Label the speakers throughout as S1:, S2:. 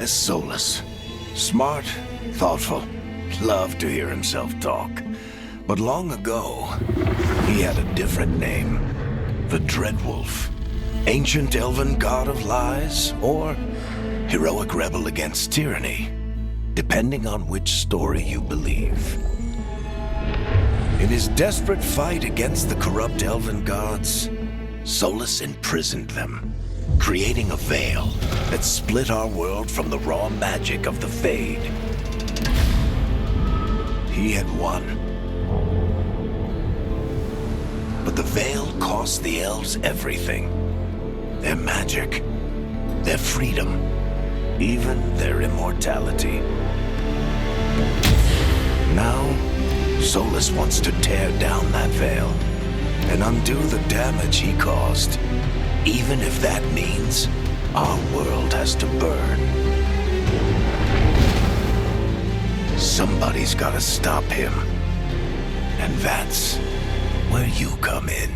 S1: as Solus. Smart, thoughtful, loved to hear himself talk. But long ago, he had a different name. The Dreadwolf. Ancient elven god of lies, or heroic rebel against tyranny, depending on which story you believe. In his desperate fight against the corrupt elven gods, Solus imprisoned them, creating a veil that split our world from the raw magic of the Fade. He had won. But the veil cost the elves everything. Their magic, their freedom, even their immortality. Now, Solus wants to tear down that veil and undo the damage he caused, even if that means our world has to burn. Somebody's gotta stop him, and that's where you come in.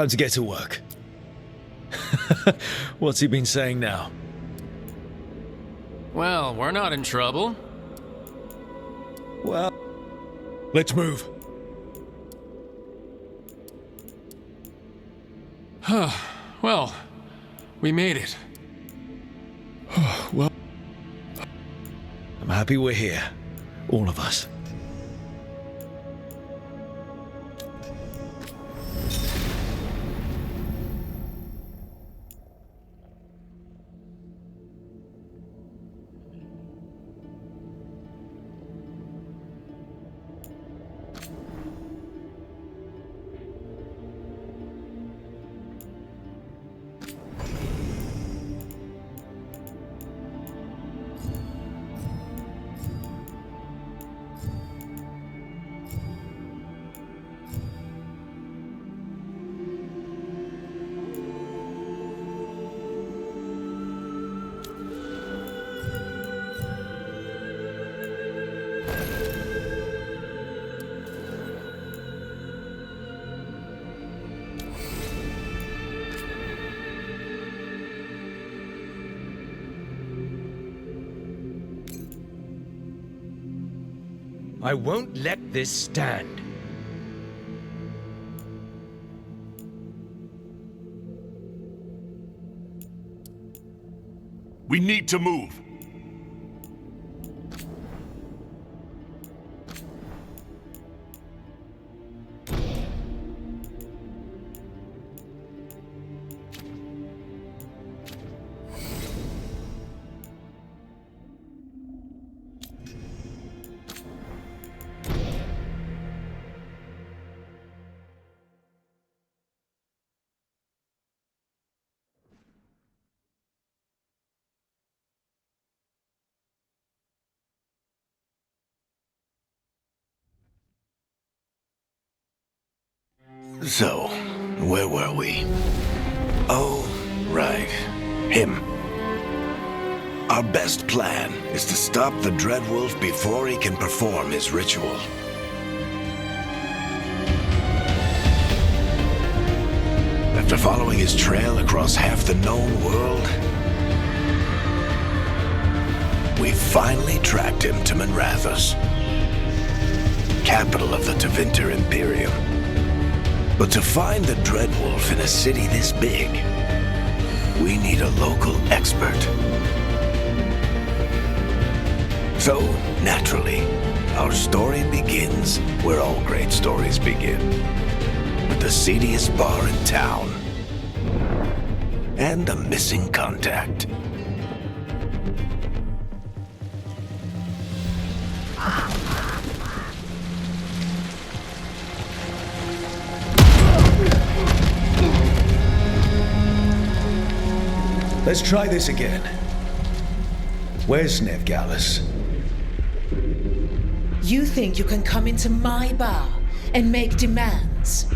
S2: Time to get to work. What's he been saying now?
S3: Well, we're not in trouble.
S2: Well, let's move.
S3: Well, we made it.
S2: Well, I'm happy we're here. All of us.
S4: I won't let this stand.
S5: We need to move.
S1: So, where were we? Oh, right. Him. Our best plan is to stop the Dreadwolf before he can perform his ritual. After following his trail across half the known world, we finally tracked him to Manrathus, capital of the Tevinter Imperium. But to find the Dreadwolf in a city this big, we need a local expert. So, naturally, our story begins where all great stories begin. With the seediest bar in town. And a missing contact.
S2: Let's try this again. Where's Veilguard?
S6: You think you can come into my bar and make demands?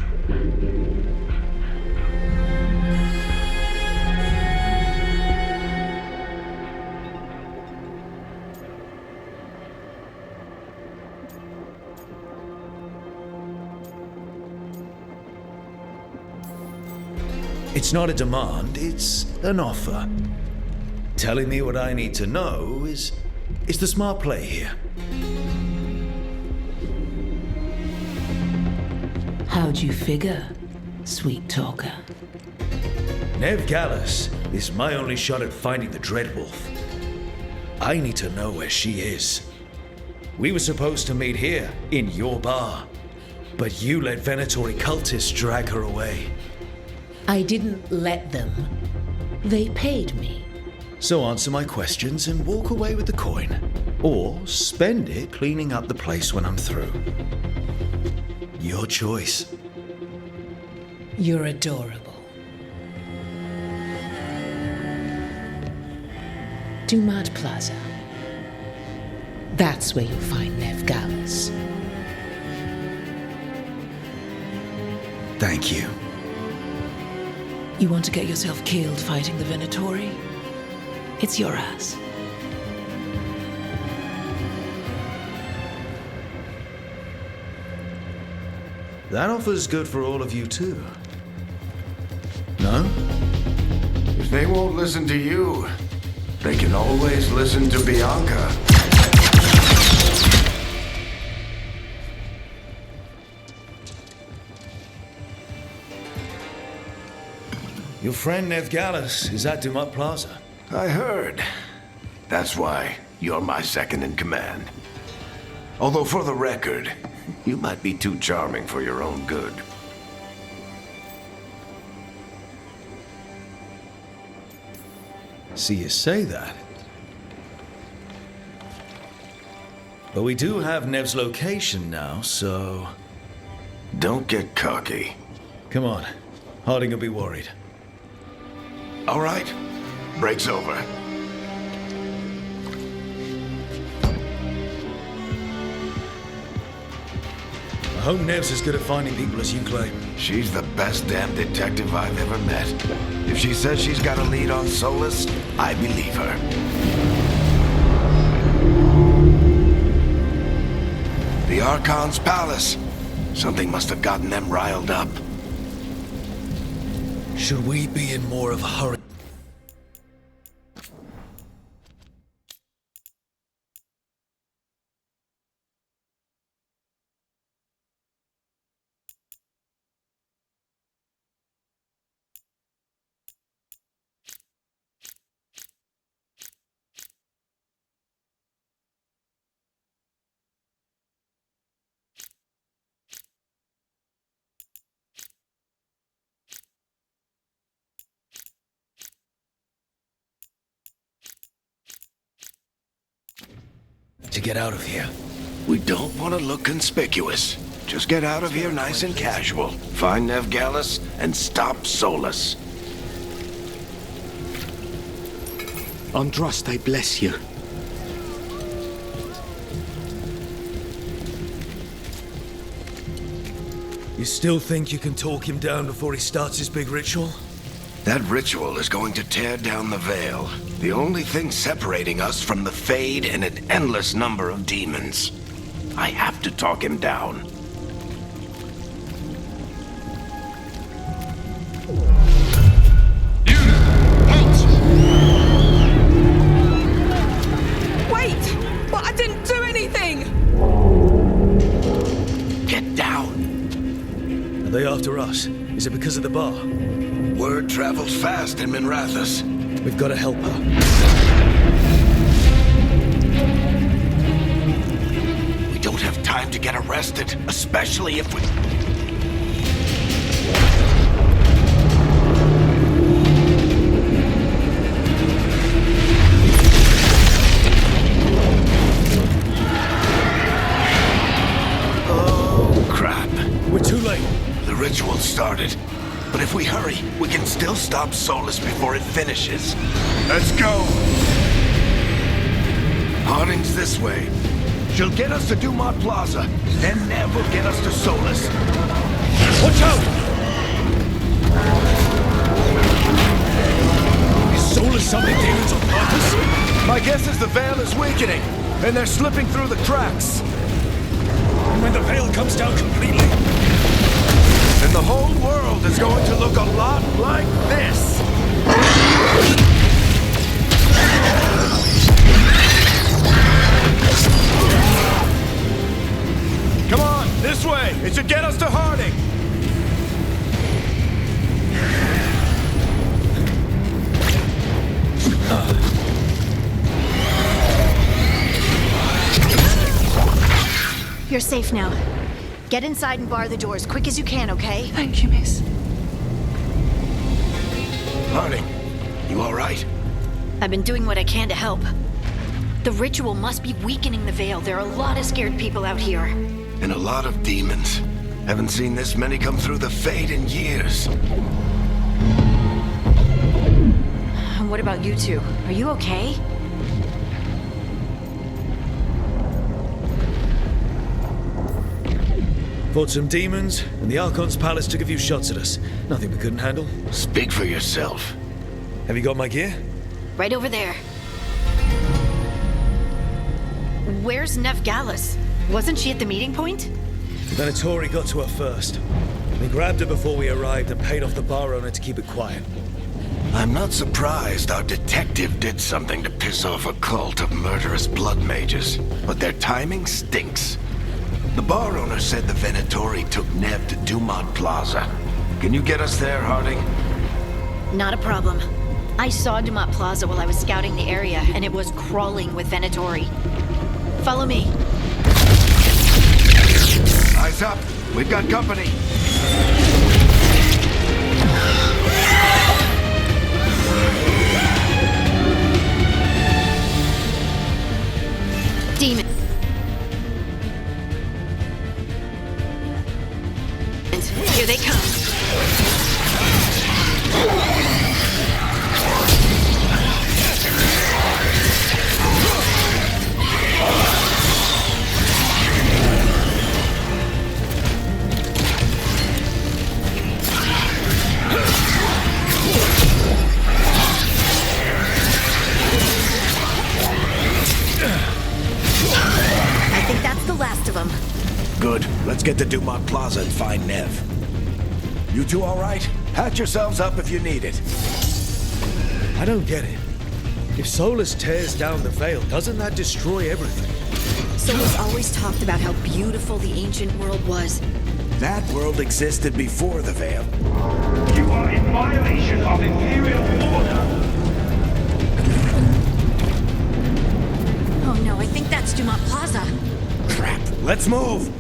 S2: It's not a demand, it's an offer. Telling me what I need to know is the smart play here.
S6: How'd you figure, sweet talker?
S2: Veilguard is my only shot at finding the Dreadwolf. I need to know where she is. We were supposed to meet here, in your bar. But you let Venatori cultists drag her away.
S6: I didn't let them. They paid me.
S2: So answer my questions and walk away with the coin. Or spend it cleaning up the place when I'm through. Your choice.
S6: You're adorable. Dumad Plaza. That's where you'll find Veilguard.
S2: Thank you.
S6: You want to get yourself killed fighting the Venatori? It's your ass.
S2: That offer's good for all of you too. Huh?
S1: If they won't listen to you, they can always listen to Bianca.
S2: Your friend Nev Gallus is at Dumont Plaza.
S1: I heard. That's why you're my second in command. Although for the record, you might be too charming for your own good.
S2: See, you say that. But we do have Nev's location now, so...
S1: Don't get cocky.
S2: Come on. Harding will be worried.
S1: All right. Break's over.
S2: I hope Nev's as good at finding people as you claim.
S1: She's the best damn detective I've ever met. If she says she's got a lead on Solus, I believe her. The Archon's palace. Something must have gotten them riled up.
S2: Should we be in more of a hurry? To get out of here.
S1: We don't want to look conspicuous. Just get out of here nice and casual. Find Nev Gallus and stop Solus.
S5: Androst, I bless you.
S2: You still think you can talk him down before he starts his big ritual?
S1: That ritual is going to tear down the veil. The only thing separating us from the Fade and an endless number of demons. I have to talk him down.
S7: Wait! But I didn't do anything!
S1: Get down.
S2: Are they after us? Is it because of the bar?
S1: Word travels fast in Minrathous.
S2: We've got to help her.
S1: We don't have time to get arrested, especially if we... Oh, crap.
S2: We're too late.
S1: The ritual started. But if we hurry, we can still stop Solus before it finishes. Let's go! Harding's this way. She'll get us to Dumont Plaza, then Nev will get us to Solus.
S2: Watch out! Is Solus summoning demons on purpose?
S1: My guess is the veil is weakening, and they're slipping through the cracks.
S2: And when the veil comes down completely...
S1: And the whole world is going to look a lot like this. Come on, this way. It should get us to Harding.
S8: You're safe now. Get inside and bar the doors quick as you can, okay?
S6: Thank you, miss.
S1: Harding, you all right?
S8: I've been doing what I can to help. The ritual must be weakening the veil. There are a lot of scared people out here.
S1: And a lot of demons. Haven't seen this many come through the Fade in years.
S8: What about you two? Are you okay?
S2: Fought some demons, and the Archon's palace took a few shots at us. Nothing we couldn't handle.
S1: Speak for yourself.
S2: Have you got my gear?
S8: Right over there. Where's Nev Gallus? Wasn't she at the meeting point?
S2: The Venatori got to her first. We grabbed her before we arrived and paid off the bar owner to keep it quiet.
S1: I'm not surprised our detective did something to piss off a cult of murderous blood mages, but their timing stinks. The bar owner said the Venatori took Nev to Dumont Plaza. Can you get us there, Harding?
S8: Not a problem. I saw Dumont Plaza while I was scouting the area, and it was crawling with Venatori. Follow me.
S1: Eyes up! We've got company!
S8: Demon. Here they come. I think that's the last of them.
S1: Good. Let's get to Dumont Plaza and find Nev. You two all right? Patch yourselves up if you need it.
S2: I don't get it. If Solus tears down the Veil, doesn't that destroy everything?
S8: Someone's always talked about how beautiful the ancient world was.
S1: That world existed before the Veil.
S5: You are in violation of Imperial order.
S8: Oh no, I think that's Dumont Plaza.
S1: Crap. Let's move!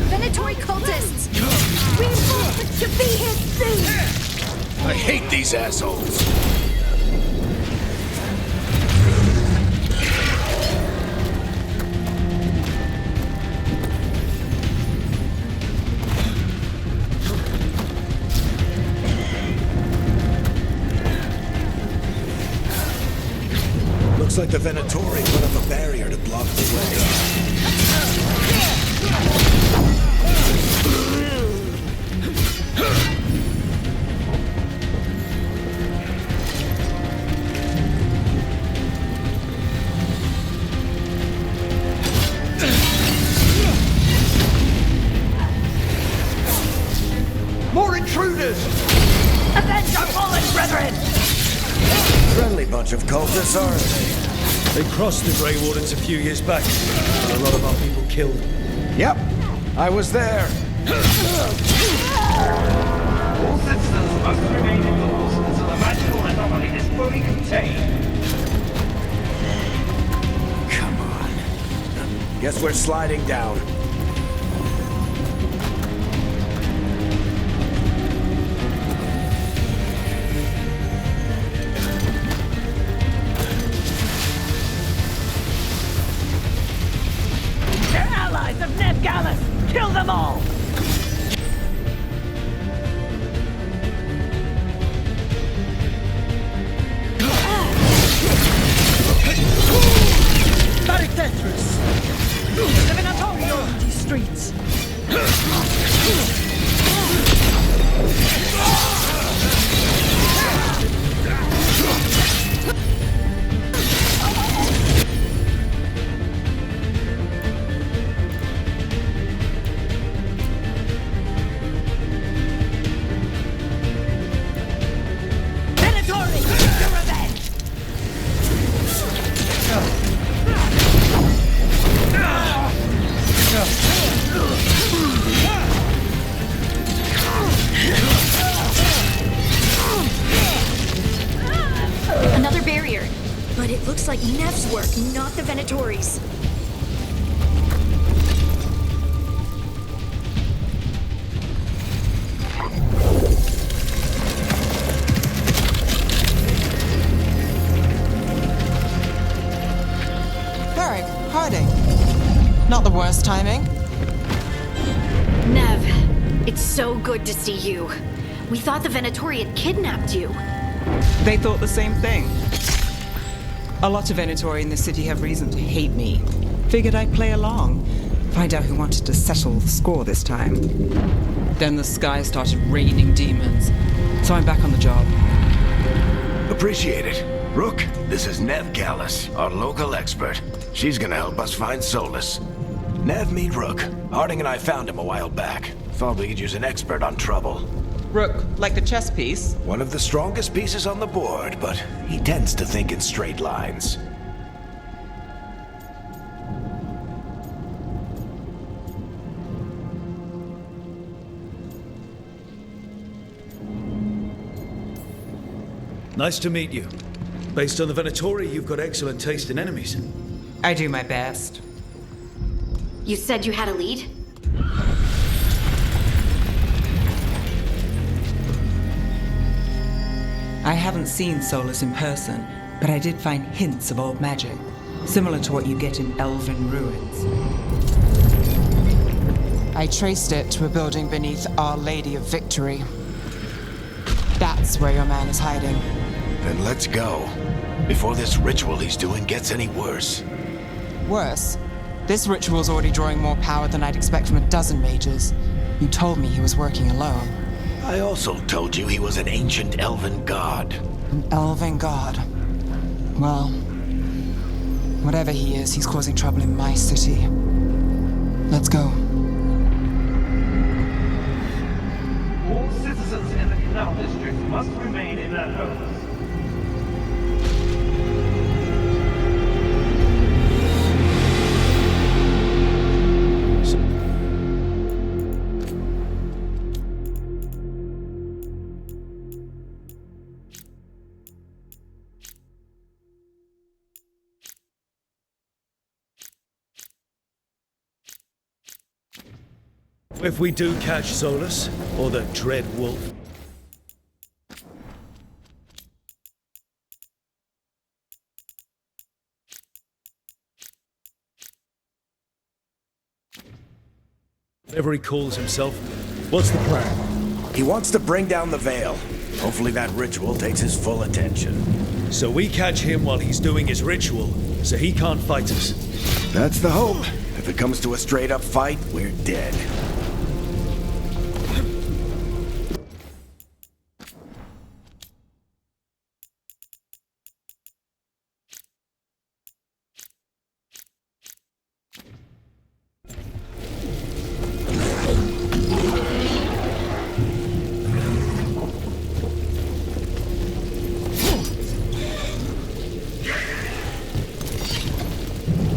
S8: Venatori cultists! Reinforcements should be here soon!
S1: I hate these assholes! Looks like the Venatori put up a barrier to block the way.
S5: More intruders! Avenge our fallen brethren!
S1: Friendly bunch of cultists, aren't they?
S2: They crossed the Grey Wardens a few years back. A lot of our people killed.
S1: Yep, I was there.
S5: All citizens must remain indoors until the magical anomaly is fully contained.
S1: Come on. Guess we're sliding down.
S5: They're allies of Ned Gallus! Kill them all!
S7: Tetris! The Venatori on these streets! Venatori! Your revenge!
S8: Another barrier. But it looks like Nev's work, not the Venatori's.
S9: hiding. Not the worst timing.
S8: Nev, it's so good to see you. We thought the Venatori had kidnapped you.
S9: They thought the same thing. A lot of Venatori in the city have reason to hate me. Figured I'd play along. Find out who wanted to settle the score this time. Then the sky started raining demons. So I'm back on the job.
S1: Appreciate it. Rook, this is Nev Gallus, our local expert. She's gonna help us find Solus. Nev, meet Rook. Harding and I found him a while back. Thought we could use an expert on trouble.
S9: Rook, like the chess piece?
S1: One of the strongest pieces on the board, but he tends to think in straight lines.
S2: Nice to meet you. Based on the Venatori, you've got excellent taste in enemies.
S9: I do my best.
S8: You said you had a lead?
S9: I haven't seen Solus in person, but I did find hints of old magic, similar to what you get in elven ruins. I traced it to a building beneath Our Lady of Victory. That's where your man is hiding.
S1: Then let's go. Before this ritual he's doing gets any worse.
S9: Worse, this ritual's already drawing more power than I'd expect from a dozen mages. You told me he was working alone.
S1: I also told you he was an ancient elven god.
S9: An elven god. Well, whatever he is, he's causing trouble in my city. Let's go.
S5: All citizens in the Canal District must remain in their homes.
S2: If we do catch Solus, or the Dread Wolf, whatever he calls himself, what's the plan?
S1: He wants to bring down the Veil. Hopefully that ritual takes his full attention.
S2: So we catch him while he's doing his ritual, so he can't fight us.
S1: That's the hope. If it comes to a straight-up fight, we're dead.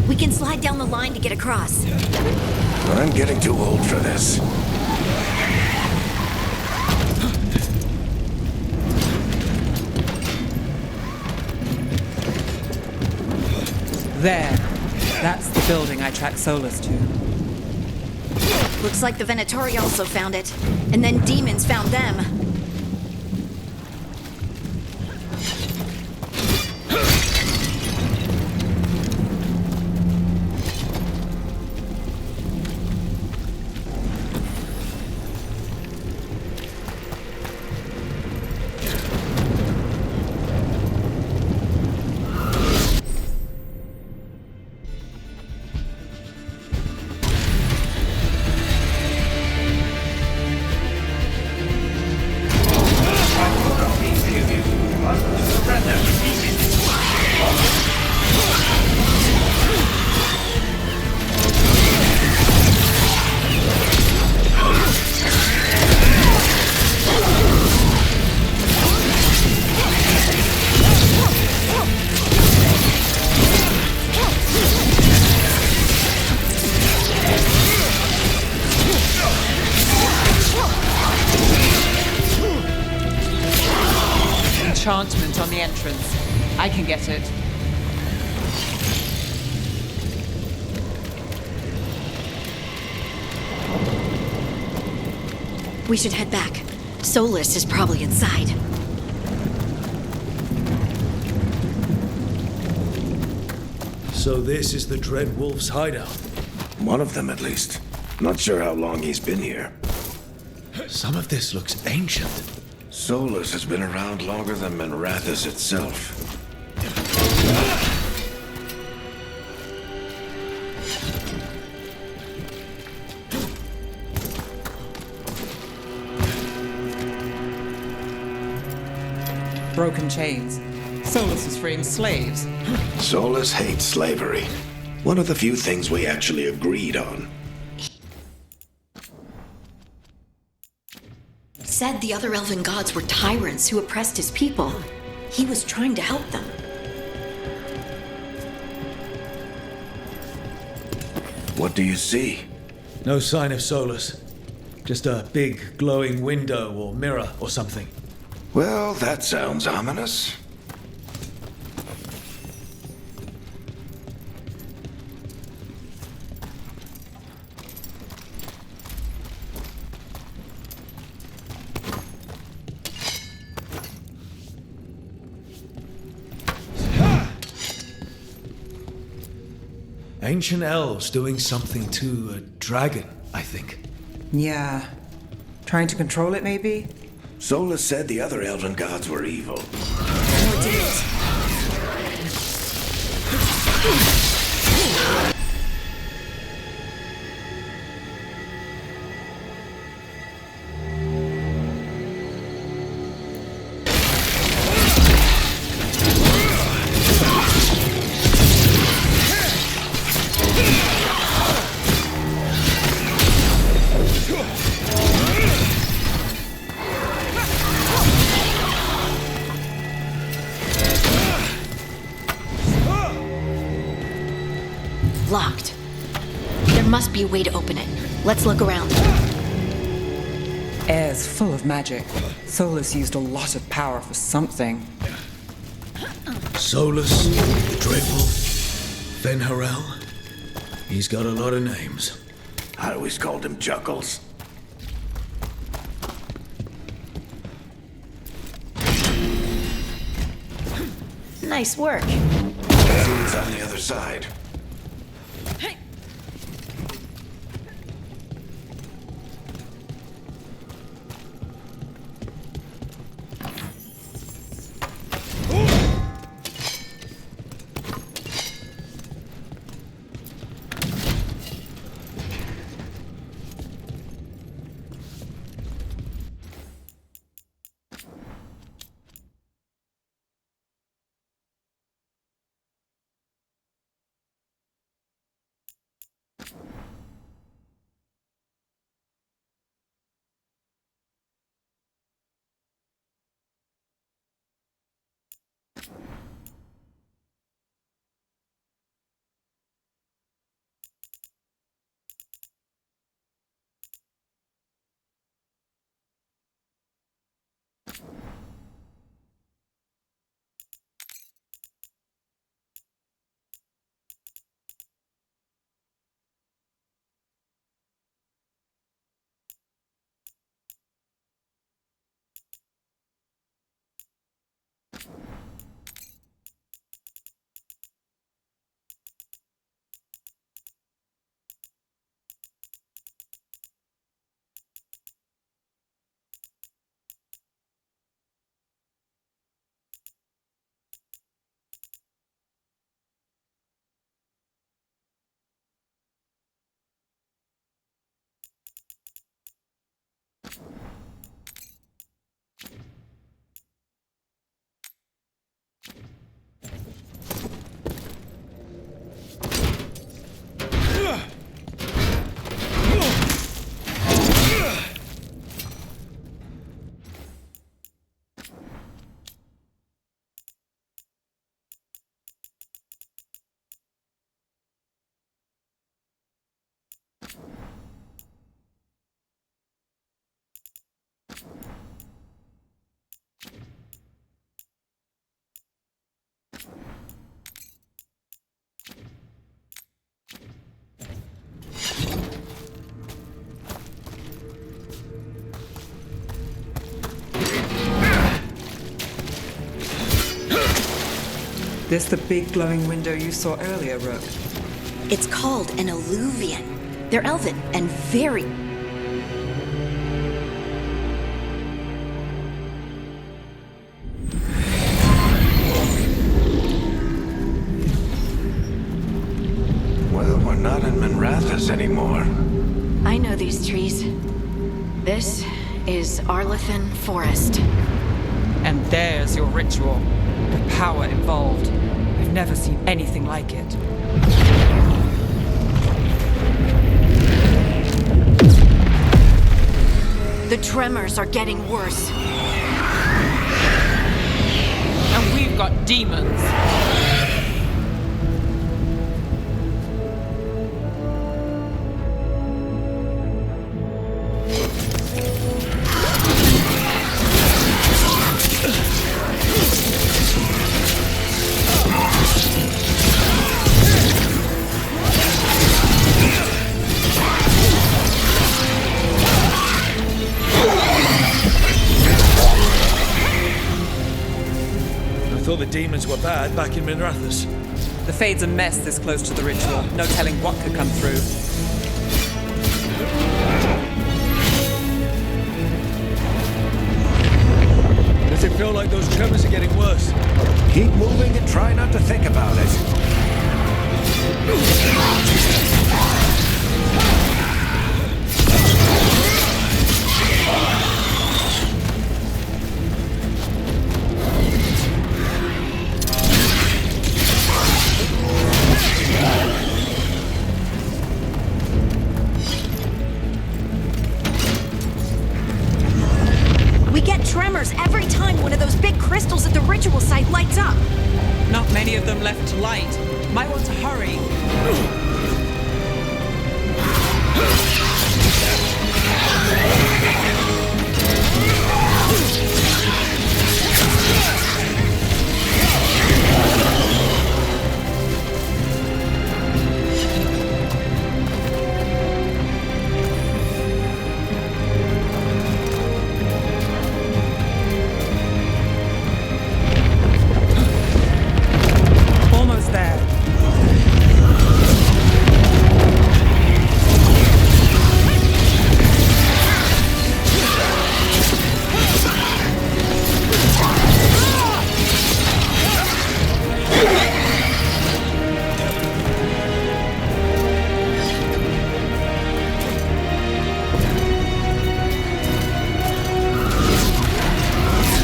S8: We can slide down the line to get across.
S1: I'm getting too old for this.
S9: There. That's the building I tracked Solus to.
S8: Looks like the Venatori also found it. And then demons found them.
S9: Enchantment on the entrance. I can get it.
S8: We should head back. Solus is probably inside.
S2: So this is the Dread Wolf's hideout.
S1: One of them, at least. Not sure how long he's been here.
S2: Some of this looks ancient.
S1: Solus has been around longer than Manrathus itself.
S9: Broken chains. Solus is freeing slaves.
S1: Solus hates slavery. One of the few things we actually agreed on.
S8: Said the other elven gods were tyrants who oppressed his people. He was trying to help them.
S1: What do you see?
S2: No sign of Solus. Just a big glowing window or mirror or something.
S1: Well, that sounds ominous.
S2: Ancient elves doing something to a dragon, I think.
S9: Yeah. Trying to control it, maybe?
S1: Solus said the other elven gods were evil.
S8: Locked. There must be a way to open it. Let's look around.
S9: Air's full of magic. Solus used a lot of power for something.
S2: Solus, Dreadwolf, Venharel. He's got a lot of names.
S1: I always called him Chuckles.
S8: Nice work.
S1: Who's on the other side?
S9: This the big glowing window you saw earlier, Rook?
S8: It's called an alluvian. They're elven and very...
S1: Well, we're not in Minrathous anymore.
S8: I know these trees. This is Arlethan Forest.
S9: And there's your ritual. The power involved. I've never seen anything like it.
S8: The tremors are getting worse.
S9: And we've got demons.
S2: I thought the demons were bad back in Minrathous.
S9: The Fade's a mess this close to the ritual. No telling what could come through.
S2: Does it feel like those tremors are getting worse?
S1: Keep moving and try not to think about it.
S7: We get tremors every time one of those big crystals at the ritual site lights up.
S9: Not many of them left to light. Might want to hurry. Almost there.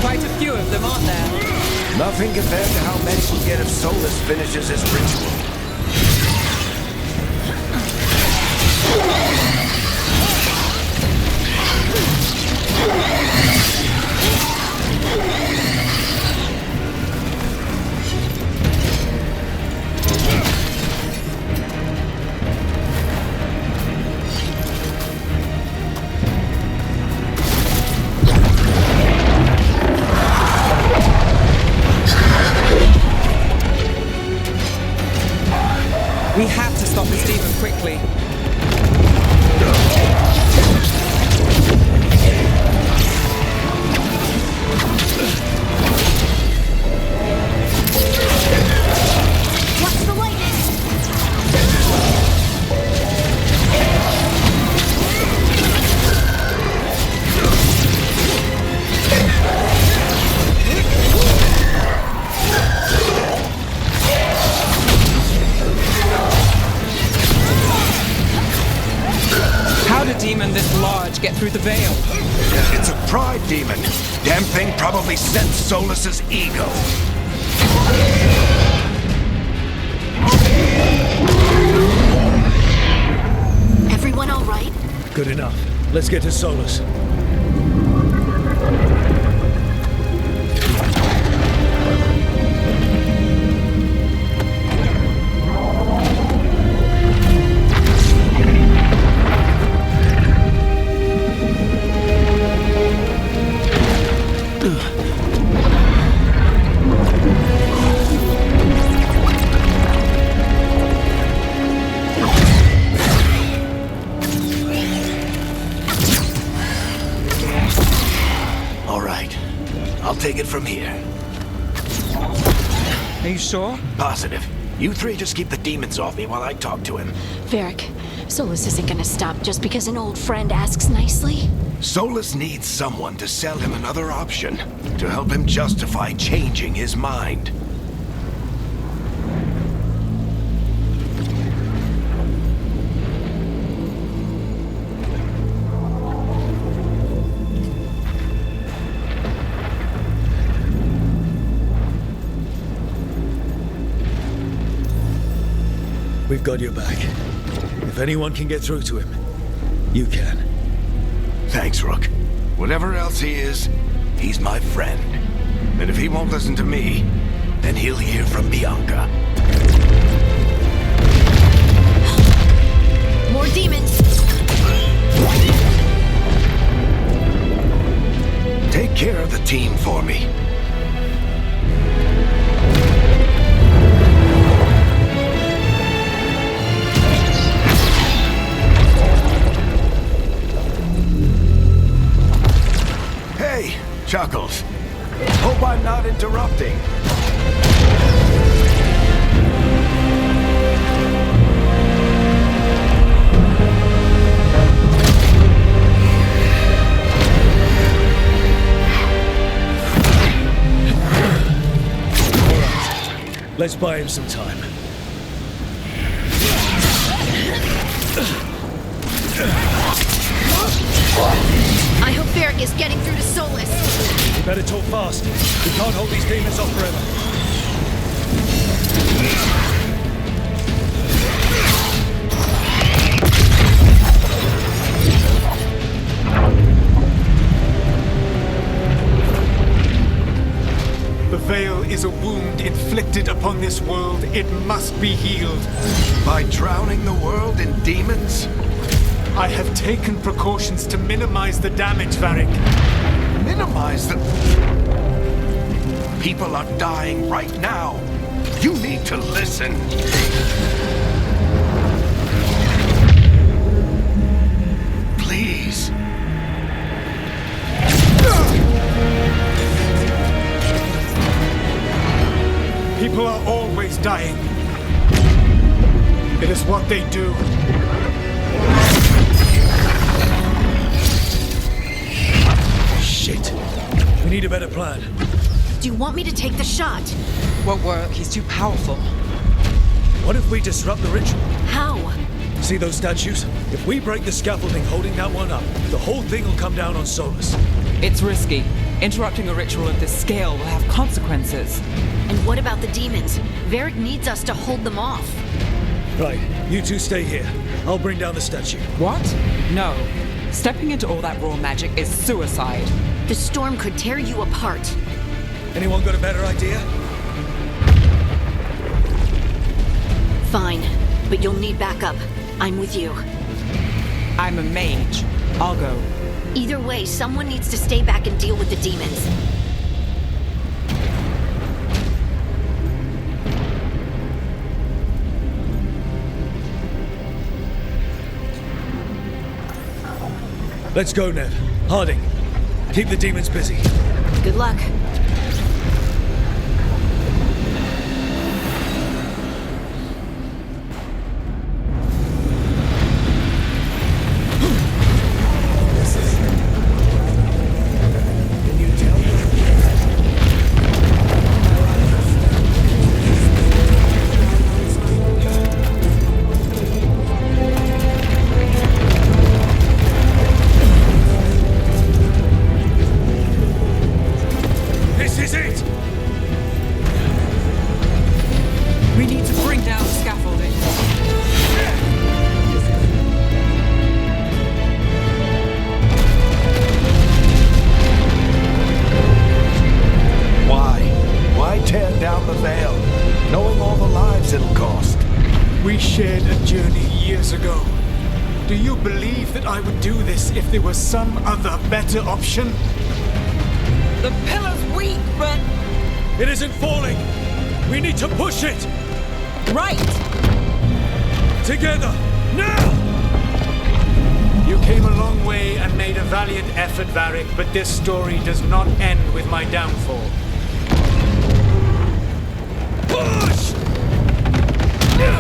S9: Quite a few of them, aren't there?
S1: Nothing compared to how many we'll get if Solus finishes his ritual.
S9: We have to stop this demon quickly.
S7: What's the latest?
S9: How did a demon this large get through the veil?
S1: It's a pride demon. Damn thing probably sensed Solus's ego.
S8: Everyone all right?
S2: Good enough. Let's get to Solus.
S1: All right. I'll take it from here.
S9: Are you sure?
S1: Positive. You three just keep the demons off me while I talk to him.
S8: Varric, Solus isn't gonna stop just because an old friend asks nicely.
S1: Solus needs someone to sell him another option, to help him justify changing his mind.
S2: We've got your back. If anyone can get through to him, you can.
S1: Thanks, Rook. Whatever else he is, he's my friend. And if he won't listen to me, then he'll hear from Bianca.
S8: More demons!
S1: Take care of the team for me. Hey, Chuckles. Hope I'm not interrupting.
S2: Let's buy him some time.
S8: I hope Varric is getting through to Solus.
S2: We better talk fast. We can't hold these demons off forever.
S10: The Veil is a wound inflicted upon this world. It must be healed.
S1: By drowning the world in demons?
S10: I have taken precautions to minimize the damage, Varric.
S1: Minimize the... People are dying right now. You need to listen. Please.
S10: People are always dying. It is what they do.
S2: Shit. We need a better plan.
S8: Do you want me to take the shot?
S9: Won't work. He's too powerful.
S2: What if we disrupt the ritual?
S8: How?
S2: See those statues? If we break the scaffolding holding that one up, the whole thing will come down on Solus.
S9: It's risky. Interrupting a ritual of this scale will have consequences.
S8: And what about the demons? Varric needs us to hold them off.
S2: Right, you two stay here. I'll bring down the statue.
S9: What? No. Stepping into all that raw magic is suicide.
S8: The storm could tear you apart.
S2: Anyone got a better idea?
S8: Fine, but you'll need backup. I'm with you.
S9: I'm a mage. I'll go.
S8: Either way, someone needs to stay back and deal with the demons.
S2: Let's go, Ned. Harding, keep the demons busy.
S8: Good luck.
S10: If there was some other better option?
S9: The pillar's weak, but...
S2: It isn't falling! We need to push it!
S9: Right!
S2: Together! Now!
S10: You came a long way and made a valiant effort, Varric, but this story does not end with my downfall.
S8: Let's go!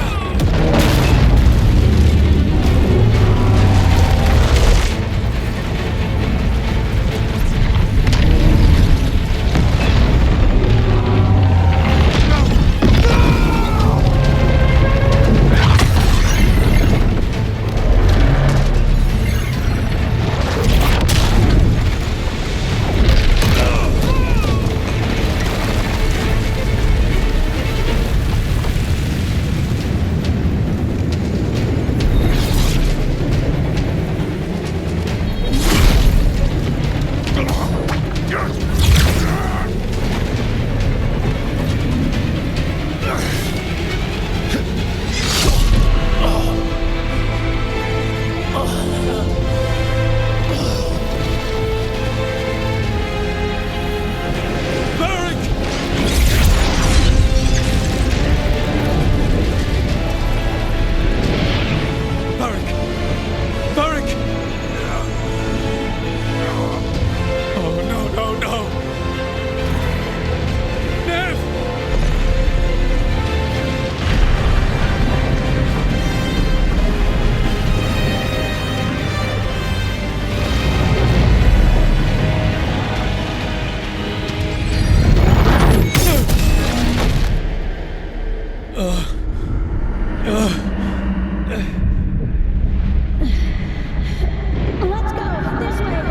S8: This way!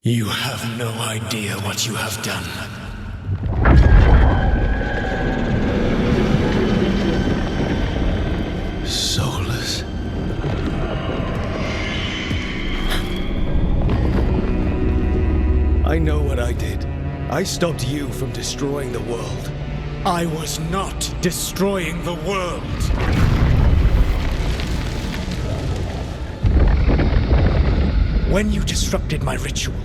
S10: You have no idea what you have done.
S2: Soulless. I know what I did. I stopped you from destroying the world.
S10: I was not destroying the world. When you disrupted my ritual,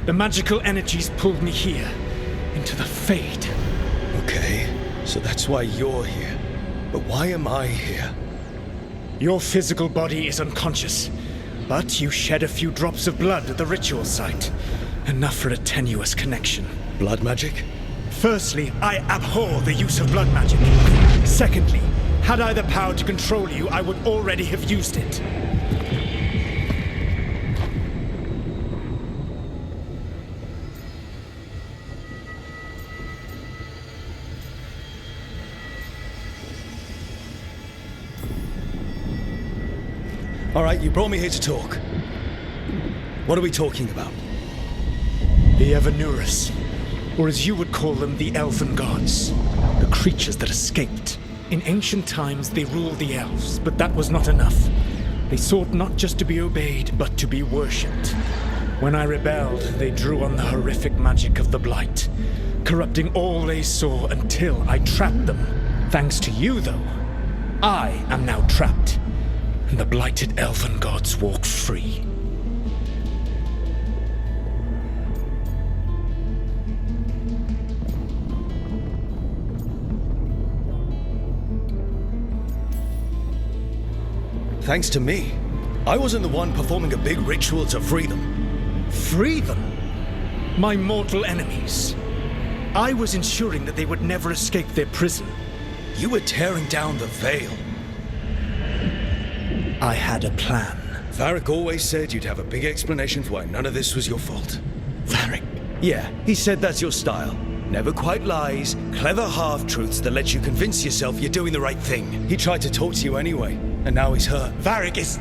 S10: the magical energies pulled me here, into the Fade.
S2: Okay, so that's why you're here. But why am I here?
S10: Your physical body is unconscious, but you shed a few drops of blood at the ritual site. Enough for a tenuous connection.
S2: Blood magic?
S10: Firstly, I abhor the use of blood magic. Secondly, had I the power to control you, I would already have used it.
S2: All right, you brought me here to talk. What are we talking about?
S10: The Evanurus, or as you would call them, the Elven Gods. The creatures that escaped. In ancient times, they ruled the elves, but that was not enough. They sought not just to be obeyed, but to be worshipped. When I rebelled, they drew on the horrific magic of the Blight, corrupting all they saw until I trapped them. Thanks to you, though, I am now trapped, and the blighted Elven Gods walk free.
S2: Thanks to me. I wasn't the one performing a big ritual to free them.
S10: Free them? My mortal enemies. I was ensuring that they would never escape their prison.
S2: You were tearing down the Veil.
S10: I had a plan.
S2: Varric always said you'd have a big explanation for why none of this was your fault.
S10: Varric?
S2: Yeah, he said that's your style. Never quite lies, clever half-truths that let you convince yourself you're doing the right thing. He tried to talk to you anyway, and now he's hurt.
S10: Varric is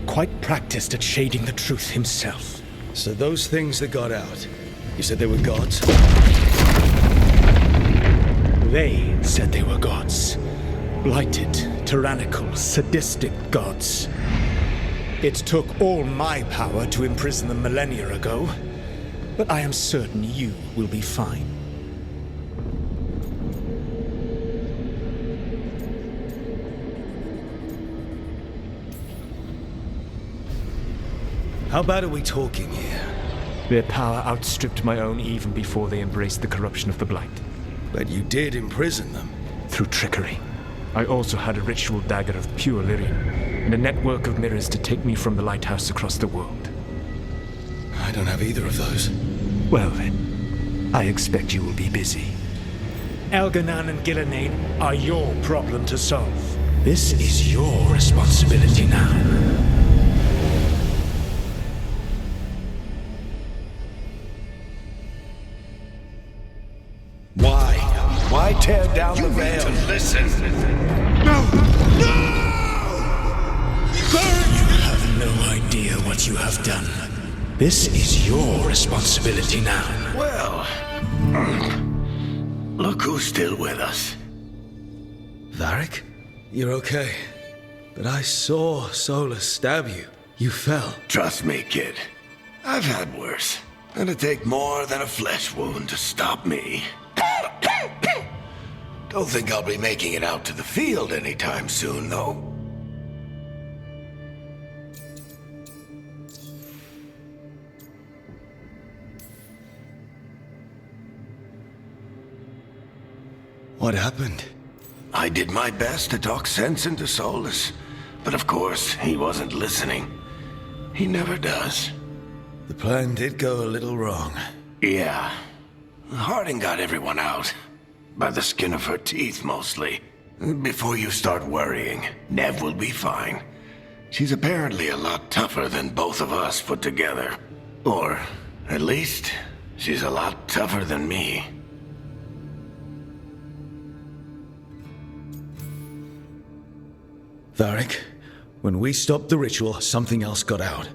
S10: quite practiced at shading the truth himself.
S2: So those things that got out, you said they were gods?
S10: They said they were gods. Blighted, tyrannical, sadistic gods. It took all my power to imprison them millennia ago, but I am certain you will be fine.
S2: How bad are we talking here?
S10: Their power outstripped my own even before they embraced the corruption of the Blight.
S2: But you did imprison them.
S10: Through trickery. I also had a ritual dagger of pure lyrium, and a network of mirrors to take me from the lighthouse across the world.
S2: I don't have either of those.
S10: Well then, I expect you will be busy. Elganan and Gillenane are your problem to solve. This is your responsibility now.
S1: Why tear down the veil?
S5: Listen.
S1: No!
S10: You have no idea what you have done. This is your responsibility now.
S1: Well, look who's still with us.
S2: Varric? You're okay. But I saw Solus stab you. You fell.
S1: Trust me, kid. I've had worse. It'd take more than a flesh wound to stop me. Don't think I'll be making it out to the field anytime soon, though.
S2: What happened?
S1: I did my best to talk sense into Solus, but of course, he wasn't listening. He never does.
S2: The plan did go a little wrong.
S1: Yeah. Harding got everyone out. By the skin of her teeth, mostly. Before you start worrying, Nev will be fine. She's apparently a lot tougher than both of us put together. Or, at least, she's a lot tougher than me.
S2: Varric, when we stopped the ritual, something else got out.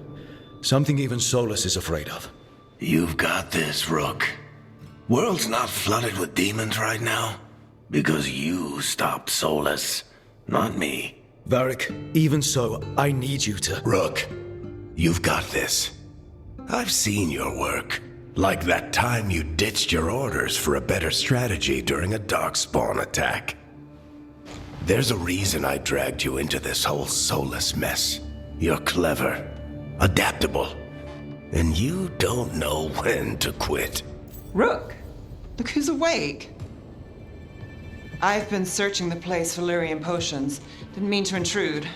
S2: Something even Solus is afraid of.
S1: You've got this, Rook. World's not flooded with demons right now. Because you stopped Solus, not me.
S2: Varric, even so, I need you to...
S1: Rook, you've got this. I've seen your work. Like that time you ditched your orders for a better strategy during a darkspawn attack. There's a reason I dragged you into this whole Solus mess. You're clever, adaptable, and you don't know when to quit.
S9: Rook, look who's awake. I've been searching the place for lyrium potions. Didn't mean to intrude.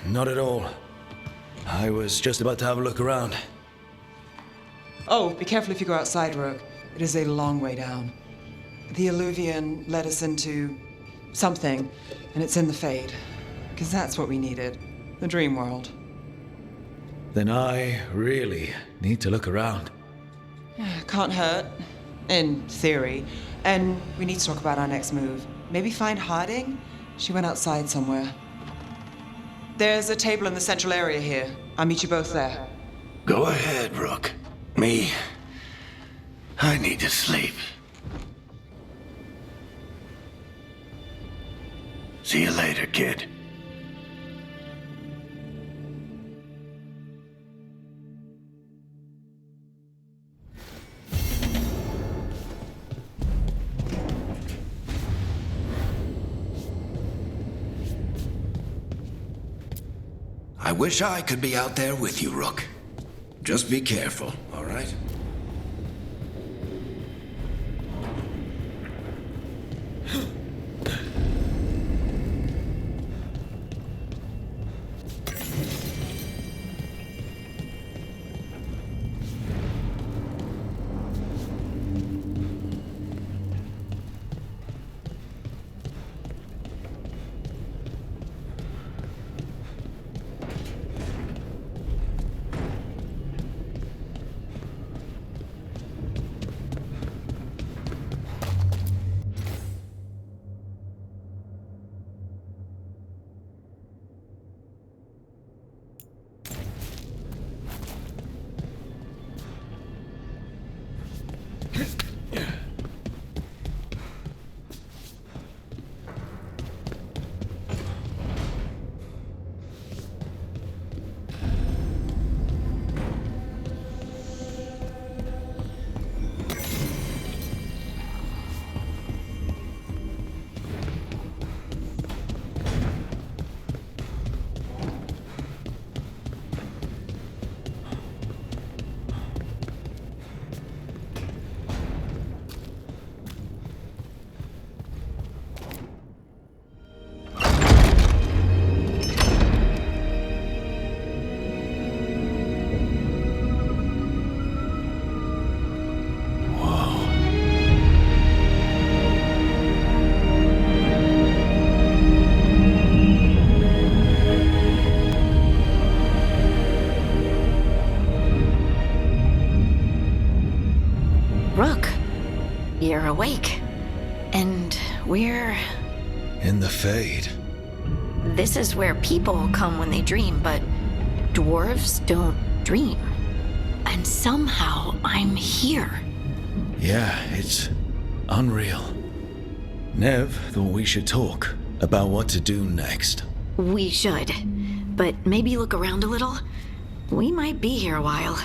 S2: Not at all. I was just about to have a look around.
S9: Oh, be careful if you go outside, Rook. It is a long way down. The Alluvian led us into something, and it's in the Fade. Because that's what we needed. The dream world.
S2: Then I really need to look around.
S9: Can't hurt. In theory. And we need to talk about our next move. Maybe find Harding? She went outside somewhere. There's a table in the central area here. I'll meet you both there.
S1: Go ahead, Rook. Me, I need to sleep. See you later, kid. I wish I could be out there with you, Rook. Just be careful, all right?
S8: We're...
S2: In the Fade.
S8: This is where people come when they dream, but dwarves don't dream. And somehow I'm here.
S2: Yeah, it's unreal. Nev thought we should talk about what to do next.
S8: We should. But maybe look around a little. We might be here a while.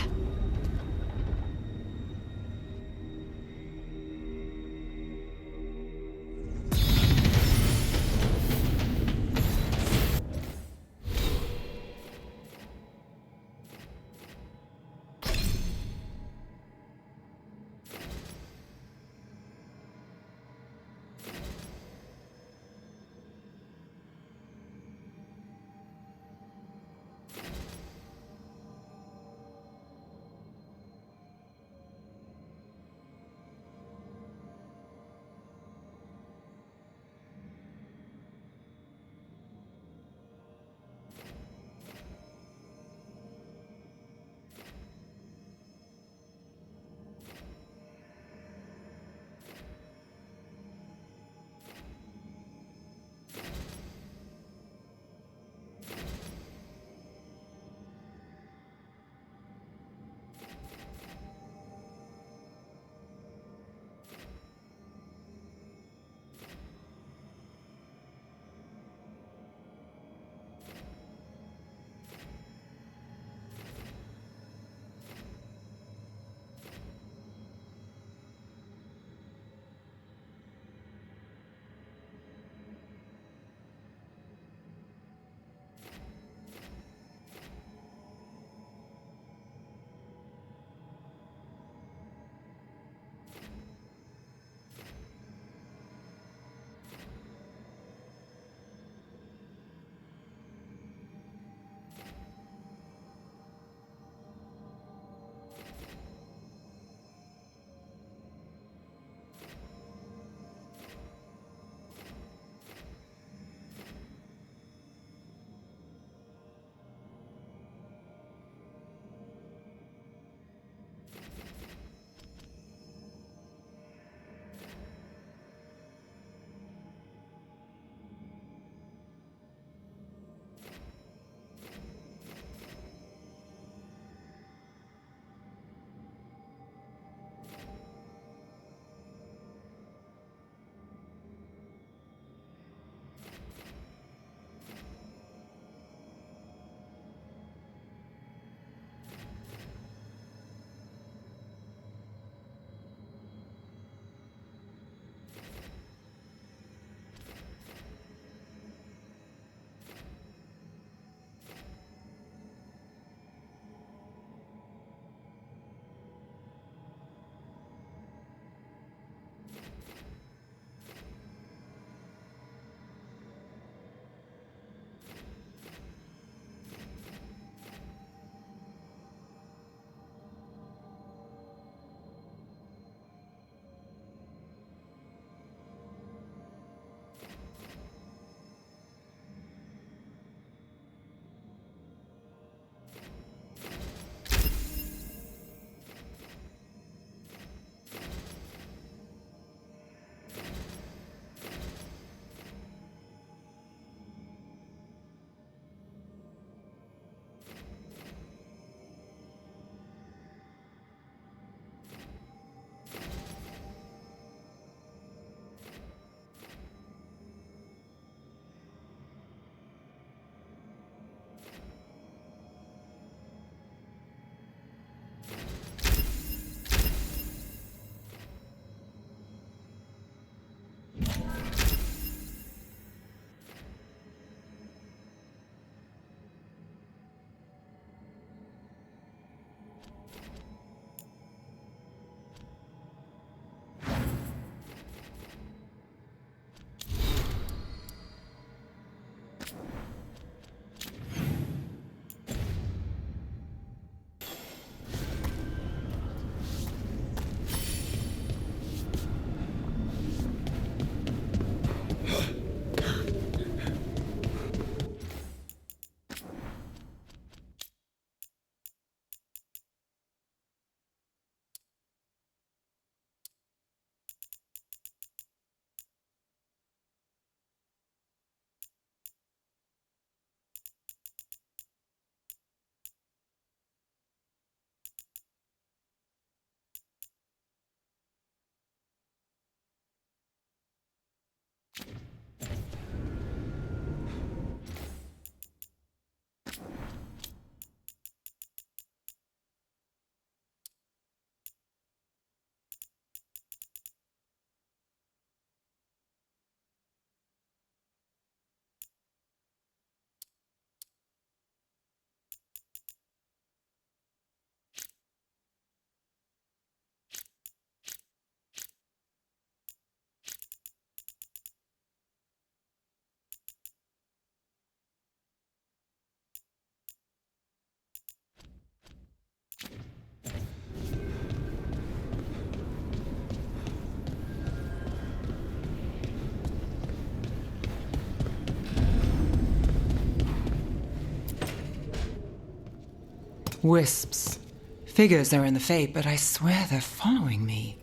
S9: Wisps. Figures are in the fate, but I swear they're following me.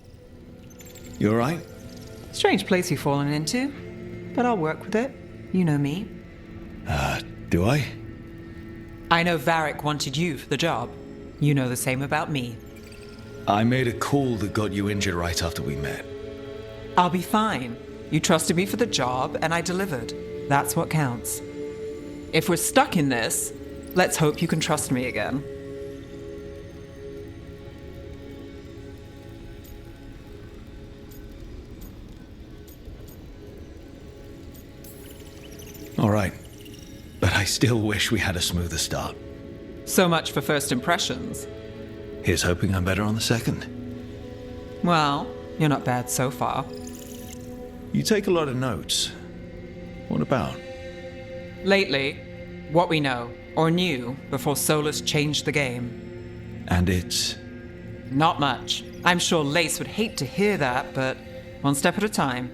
S2: You alright?
S9: Strange place you've fallen into, but I'll work with it. You know me.
S2: Do I?
S9: I know Varric wanted you for the job. You know the same about me.
S2: I made a call that got you injured right after we met.
S9: I'll be fine. You trusted me for the job, and I delivered. That's what counts. If we're stuck in this, let's hope you can trust me again.
S2: Alright. But I still wish we had a smoother start.
S9: So much for first impressions.
S2: Here's hoping I'm better on the second.
S9: Well, you're not bad so far.
S2: You take a lot of notes. What about?
S9: Lately, what we know, or knew, before Solus changed the game.
S2: And it's...
S9: Not much. I'm sure Lace would hate to hear that, but one step at a time.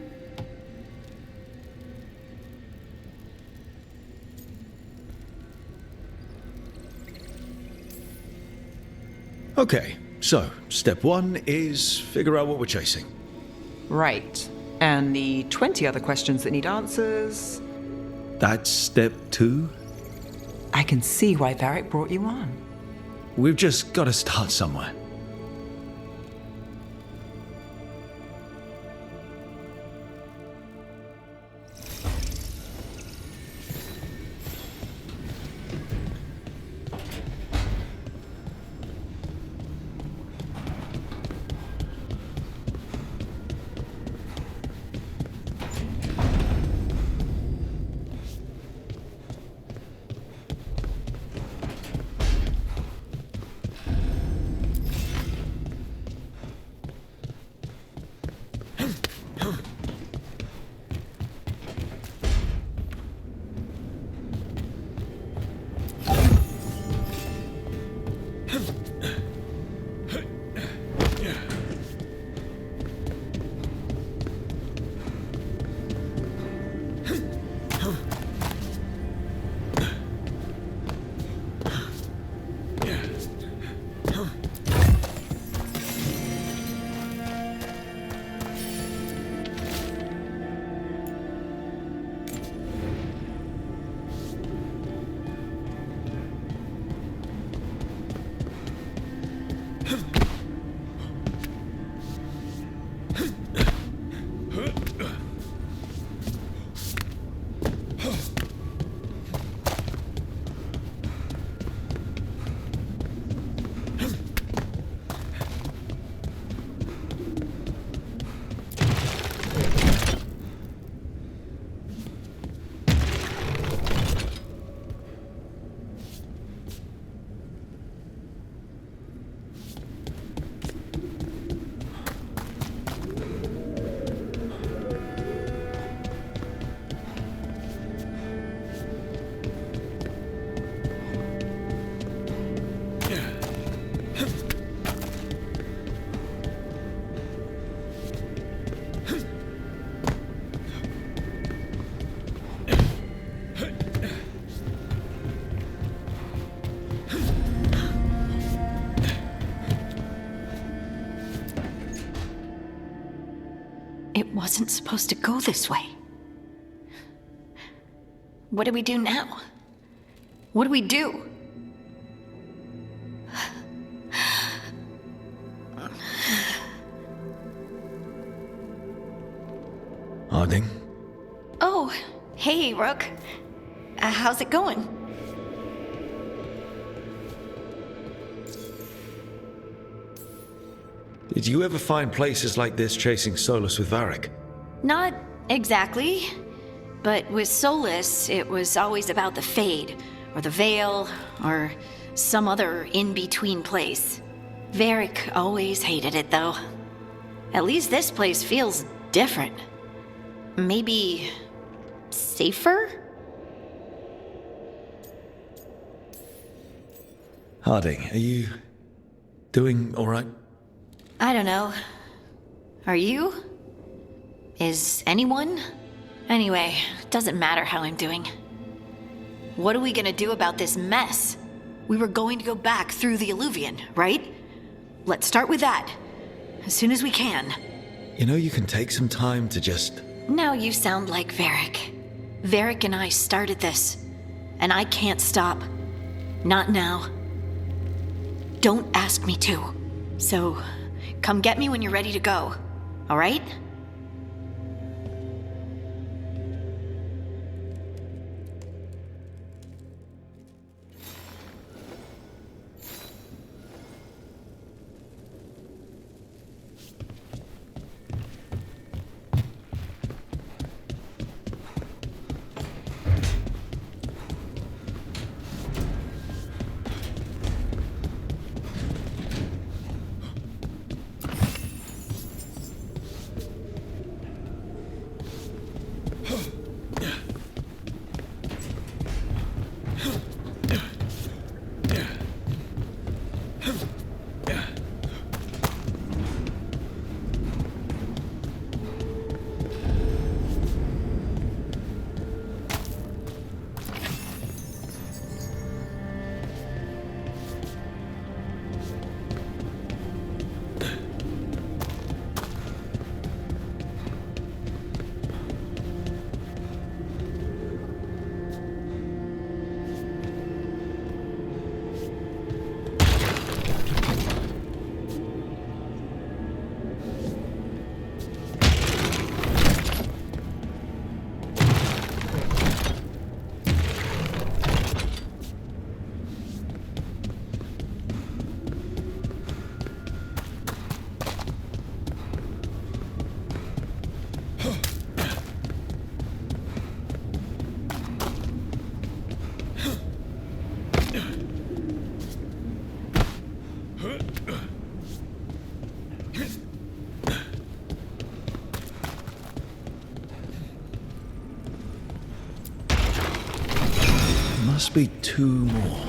S2: Okay, so step one is figure out what we're chasing.
S9: Right. And the 20 other questions that need answers...
S2: That's step two?
S9: I can see why Varric brought you on.
S2: We've just got to start somewhere.
S8: It wasn't supposed to go this way. What do we do now? What do we do?
S2: Harding?
S8: Oh, hey, Rook. How's it going?
S2: Did you ever find places like this chasing Solus with Varric?
S8: Not exactly. But with Solus, it was always about the Fade, or the Veil, or some other in-between place. Varric always hated it, though. At least this place feels different. Maybe... safer?
S2: Harding, are you... doing alright?
S8: I don't know. Are you? Is anyone? Anyway, doesn't matter how I'm doing. What are we gonna do about this mess? We were going to go back through the Illuvian, right? Let's start with that. As soon as we can.
S2: You know, you can take some time to just...
S8: Now you sound like Varric. Varric and I started this. And I can't stop. Not now. Don't ask me to. So, come get me when you're ready to go. All right?
S2: Must be 2 more.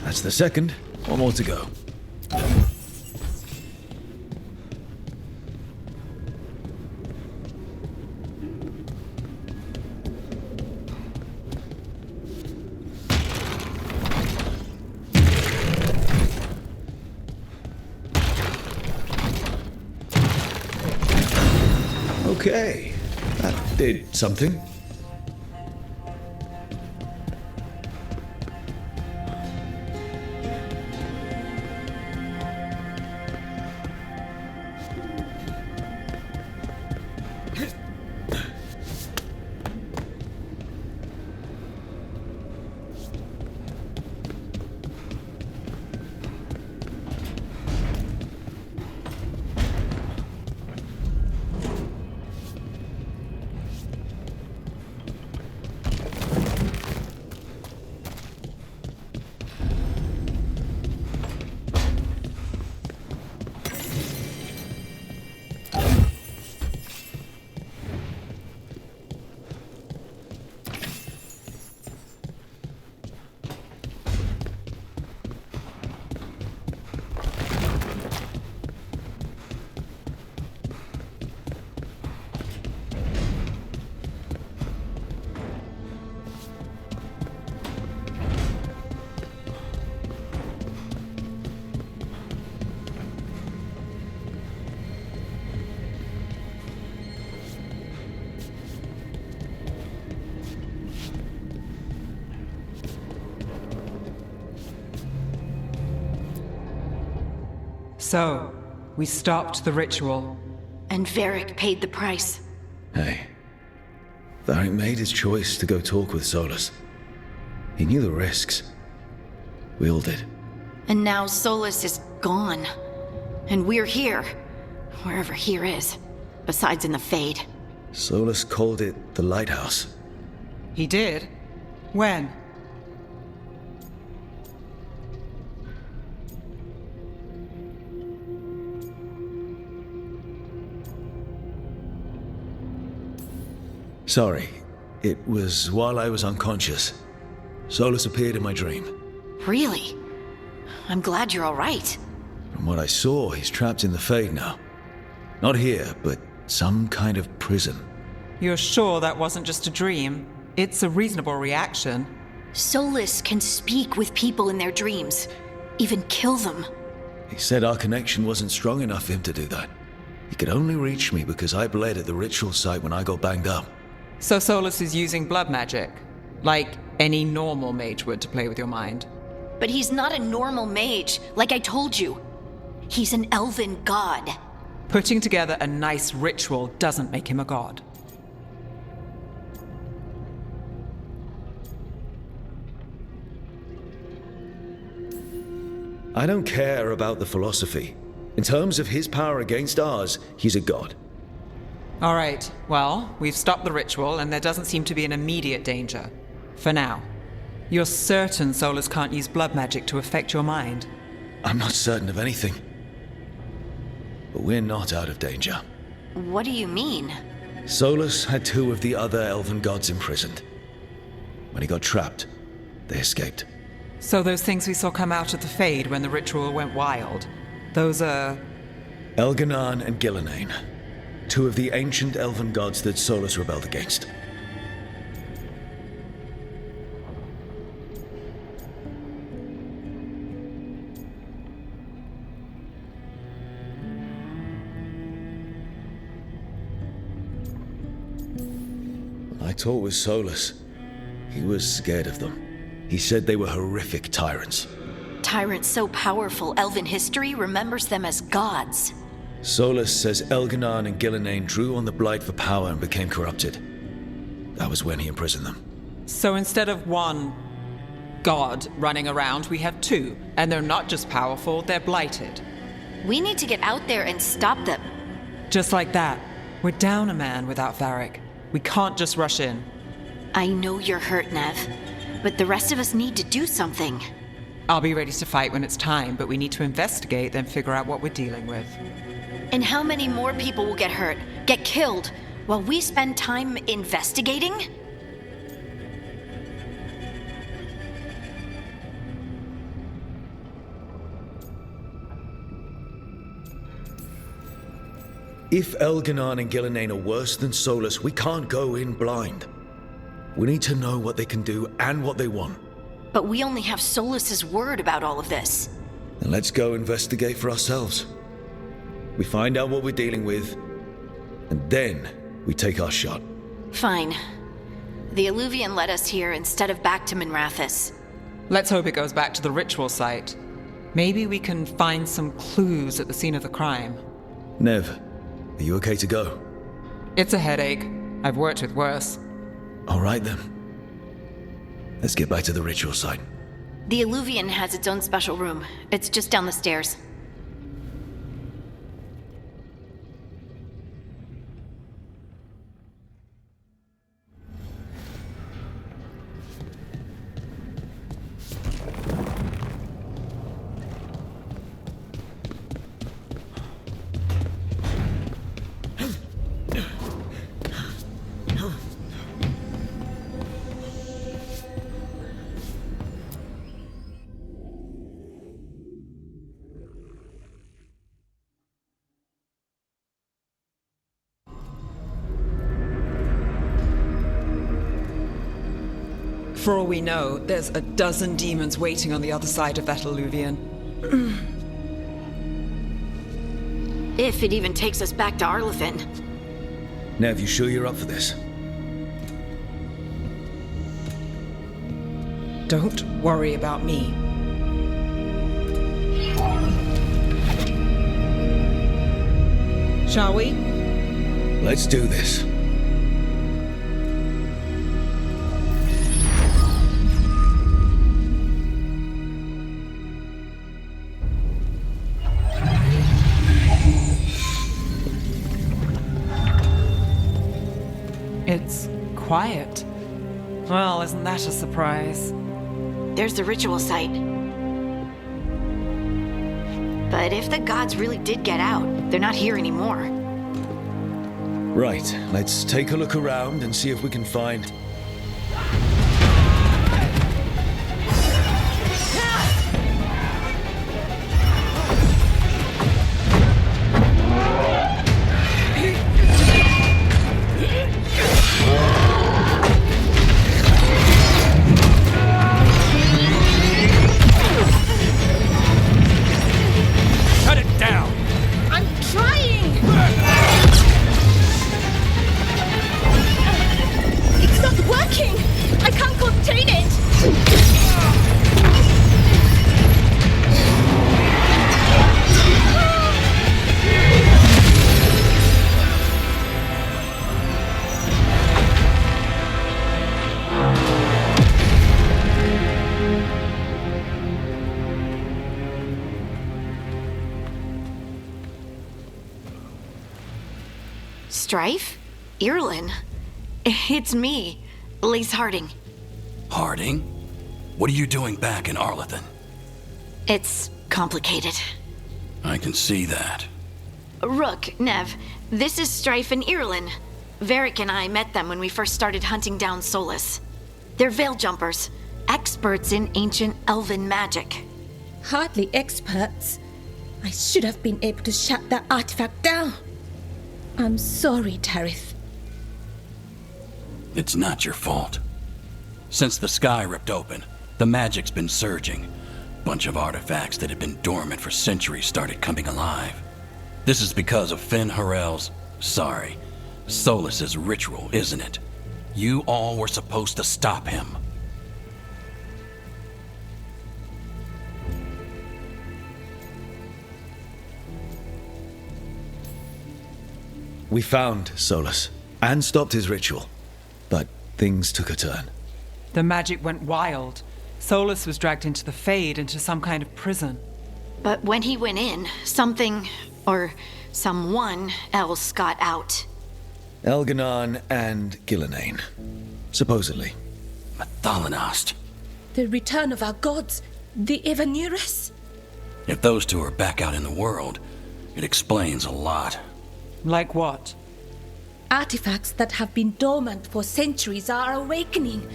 S2: That's the second. 1 more to go. Okay, that did something.
S9: So, we stopped the ritual.
S8: And Varric paid the price.
S2: Hey, Varric made his choice to go talk with Solus. He knew the risks. We all did.
S8: And now Solus is gone. And we're here. Wherever here is. Besides in the Fade.
S2: Solus called it the Lighthouse.
S9: He did? When?
S2: Sorry, it was while I was unconscious. Solus appeared in my dream.
S8: Really? I'm glad you're all right.
S2: From what I saw, he's trapped in the Fade now. Not here, but some kind of prison.
S9: You're sure that wasn't just a dream? It's a reasonable reaction.
S8: Solus can speak with people in their dreams. Even kill them.
S2: He said our connection wasn't strong enough for him to do that. He could only reach me because I bled at the ritual site when I got banged up.
S9: So Solus is using blood magic? Like any normal mage would to play with your mind?
S8: But he's not a normal mage, like I told you. He's an elven god.
S9: Putting together a nice ritual doesn't make him a god.
S2: I don't care about the philosophy. In terms of his power against ours, he's a god.
S9: All right, well, we've stopped the ritual and there doesn't seem to be an immediate danger. For now. You're certain Solus can't use blood magic to affect your mind?
S2: I'm not certain of anything. But we're not out of danger.
S8: What do you mean?
S2: Solus had 2 of the other elven gods imprisoned. When he got trapped, they escaped.
S9: So those things we saw come out of the Fade when the ritual went wild, those are...
S2: Elganan and Gillenane. 2 of the ancient elven gods that Solus rebelled against. When I talked with Solus, he was scared of them. He said they were horrific tyrants.
S8: Tyrants so powerful, elven history remembers them as gods.
S2: Solus says Elganan and Gillenane drew on the Blight for power and became corrupted. That was when he imprisoned them.
S9: So instead of 1 god running around, we have 2. And they're not just powerful, they're blighted.
S8: We need to get out there and stop them.
S9: Just like that. We're down a man without Varric. We can't just rush in.
S8: I know you're hurt, Nev. But the rest of us need to do something.
S9: I'll be ready to fight when it's time, but we need to investigate, then figure out what we're dealing with.
S8: And how many more people will get hurt, get killed, while we spend time investigating?
S2: If Elganan and Gillenane are worse than Solus, we can't go in blind. We need to know what they can do and what they want.
S8: But we only have Solus's word about all of this.
S2: Then let's go investigate for ourselves. We find out what we're dealing with, and then we take our shot.
S8: Fine. The Illuvian led us here instead of back to Minrathous.
S9: Let's hope it goes back to the ritual site. Maybe we can find some clues at the scene of the crime.
S2: Nev, are you okay to go?
S9: It's a headache. I've worked with worse.
S2: All right then. Let's get back to the ritual site.
S8: The Illuvian has its own special room. It's just down the stairs.
S9: For all we know, there's a dozen demons waiting on the other side of that Illuvian.
S8: If it even takes us back to Arlefin.
S2: Nev, you sure you're up for this?
S9: Don't worry about me. Shall we?
S2: Let's do this.
S9: It's quiet. Well, isn't that a surprise?
S8: There's the ritual site. But if the gods really did get out, they're not here anymore.
S2: Right, let's take a look around and see if we can find...
S5: Shut it down!
S7: I'm trying! It's not working! I can't contain it!
S8: Strife? Irlin? It's me, Lise Harding.
S11: Harding? What are you doing back in Arlethan?
S8: It's complicated.
S11: I can see that.
S8: Rook, Nev, this is Strife and Irlin. Varric and I met them when we first started hunting down Solus. They're veil jumpers, experts in ancient elven magic.
S7: Hardly experts. I should have been able to shut that artifact down. I'm sorry, Tarith.
S11: It's not your fault. Since the sky ripped open, the magic's been surging. Bunch of artifacts that had been dormant for centuries started coming alive. This is because of Finn Harel's... Solus's ritual, isn't it? You all were supposed to stop him.
S2: We found Solus and stopped his ritual, but things took a turn.
S9: The magic went wild. Solus was dragged into the Fade, into some kind of prison.
S8: But when he went in, something, or someone else got out.
S2: Elganon and Gillenane, supposedly.
S11: Mathalanost.
S7: The return of our gods, the Evanurus.
S11: If those two are back out in the world, it explains a lot.
S9: Like what?
S7: Artifacts that have been dormant for centuries are awakening.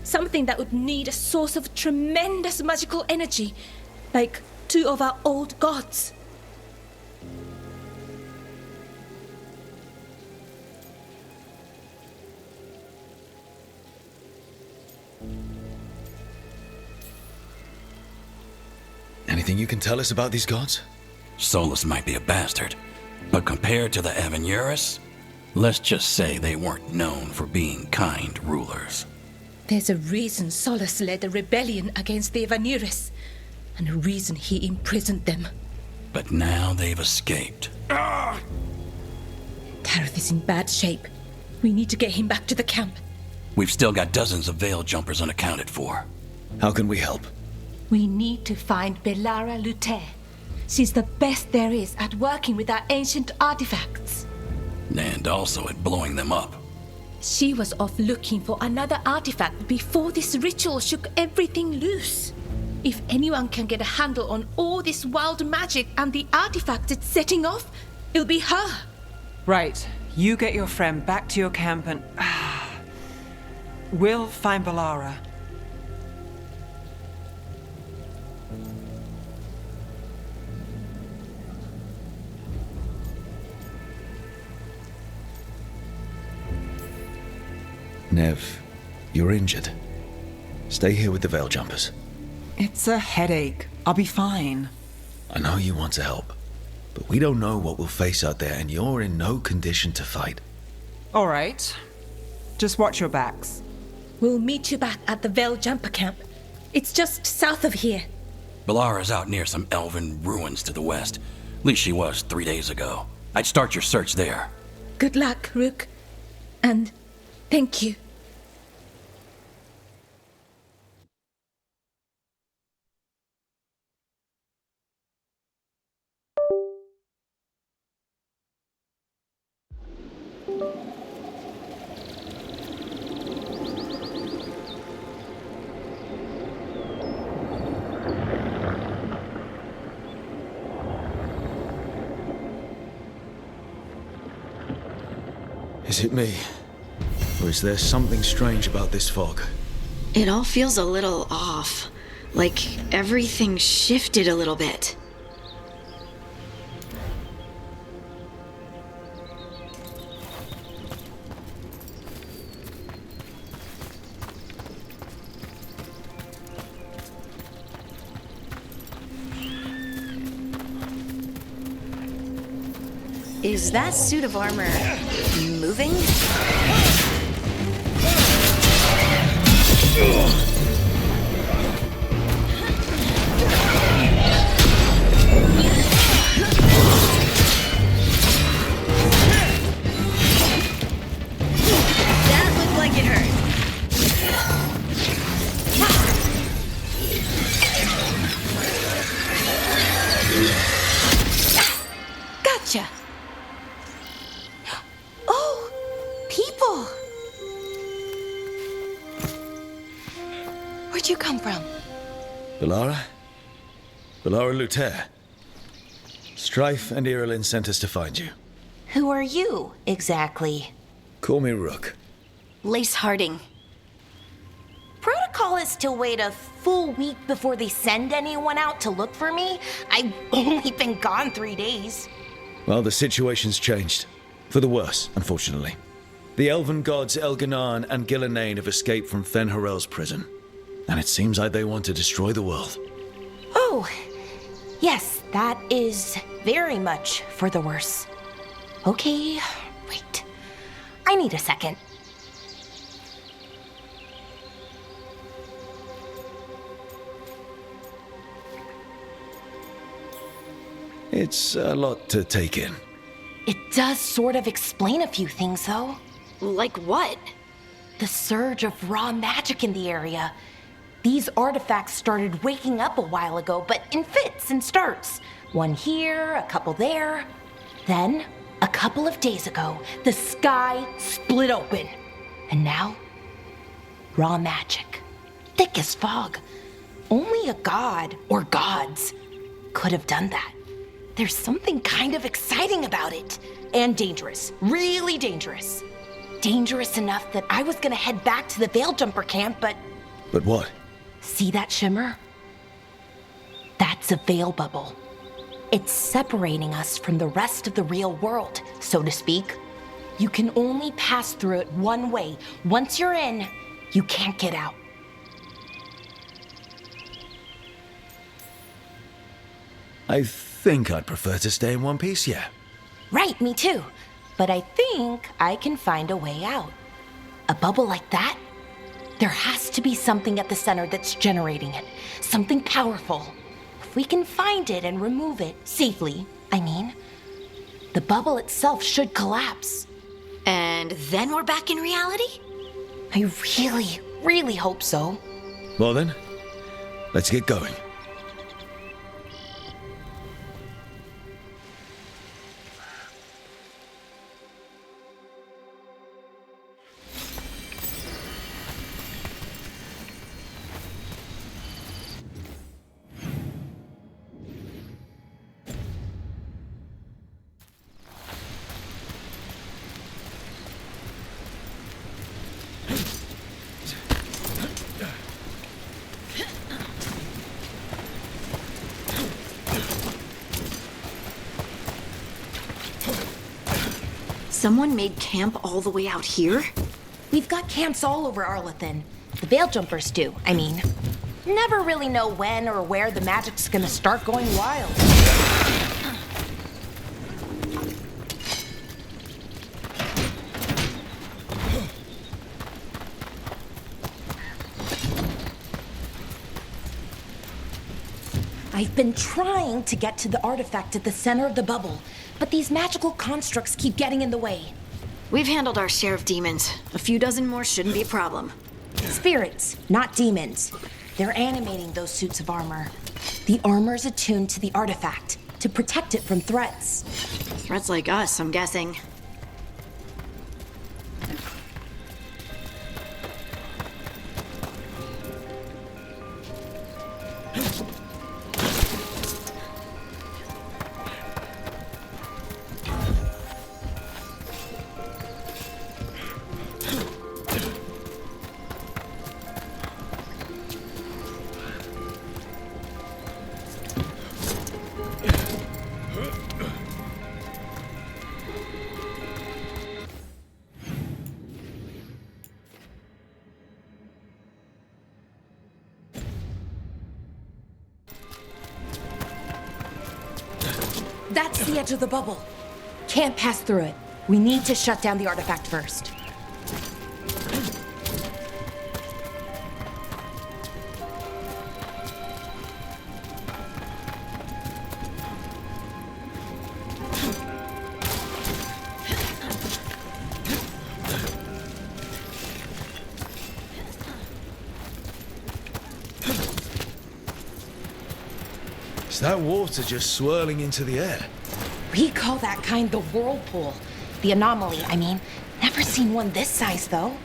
S7: Something that would need a source of tremendous magical energy, like two of our old gods.
S2: Anything you can tell us about these gods?
S11: Solus might be a bastard, but compared to the Evanurus, let's just say they weren't known for being kind rulers.
S7: There's a reason Solus led a rebellion against the Evanurus, and a reason he imprisoned them.
S11: But now they've escaped.
S7: Tarith is in bad shape. We need to get him back to the camp.
S11: We've still got dozens of veil jumpers unaccounted for.
S2: How can we help?
S7: We need to find Belara Luther. She's the best there is at working with our ancient artifacts.
S11: And also at blowing them up.
S7: She was off looking for another artifact before this ritual shook everything loose. If anyone can get a handle on all this wild magic and the artifacts it's setting off, it'll be her.
S9: Right. You get your friend back to your camp and... we'll find Belara.
S2: Nev, you're injured. Stay here with the veil jumpers.
S9: It's a headache. I'll be fine.
S2: I know you want to help, but we don't know what we'll face out there, and you're in no condition to fight.
S9: All right. Just watch your backs.
S7: We'll meet you back at the Veil Jumper camp. It's just south of here.
S11: Belara's out near some elven ruins to the west. At least she was 3 days ago. I'd start your search there.
S7: Good luck, Rook. And thank you.
S2: Is it me? Or is there something strange about this fog?
S8: It all feels a little off. Like everything shifted a little bit. Is that suit of armor moving? That looked like it hurt. Gotcha. Oh, people. Where'd you come from?
S2: Bellara? Bellara Luther. Strife and Irilyn sent us to find you.
S12: Who are you, exactly?
S2: Call me Rook.
S8: Lace Harding.
S12: Protocol is to wait a full week before they send anyone out to look for me. I've only been gone 3 days.
S2: Well, the situation's changed. For the worse, unfortunately. The elven gods Elganan and Gillenane have escaped from Fen'Harel's prison. And it seems like they want to destroy the world.
S12: Oh, yes, that is very much for the worse. Okay, wait. I need a second.
S2: It's a lot to take in.
S12: It does sort of explain a few things, though.
S8: Like what?
S12: The surge of raw magic in the area. These artifacts started waking up a while ago, but in fits and starts. One here, a couple there. Then, a couple of days ago, the sky split open. And now, raw magic. Thick as fog. Only a god, or gods, could have done that. There's something kind of exciting about it. And dangerous. Really dangerous. Dangerous enough that I was gonna head back to the Veilgjumper camp, but...
S2: But what?
S12: See that shimmer? That's a veil bubble. It's separating us from the rest of the real world, so to speak. You can only pass through it one way. Once you're in, you can't get out.
S2: I think I'd prefer to stay in one piece, yeah.
S12: Right, me too. But I think I can find a way out. A bubble like that? There has to be something at the center that's generating it. Something powerful. If we can find it and remove it, safely, I mean, the bubble itself should collapse.
S8: And then we're back in reality?
S12: I really, really hope so.
S2: Well then, let's get going.
S8: Someone made camp all the way out here?
S12: We've got camps all over Arlathan. The Veiljumpers do, I mean. Never really know when or where the magic's gonna start going wild. I've been trying to get to the artifact at the center of the bubble, but these magical constructs keep getting in the way.
S8: We've handled our share of demons. A few dozen more shouldn't be a problem.
S12: Spirits, not demons. They're animating those suits of armor. The armor's attuned to the artifact to protect it from threats.
S8: Threats like us, I'm guessing.
S12: That's the edge of the bubble. Can't pass through it. We need to shut down the artifact first.
S2: Is that water just swirling into the air?
S12: We call that kind the whirlpool. The anomaly, I mean. Never seen one this size, though.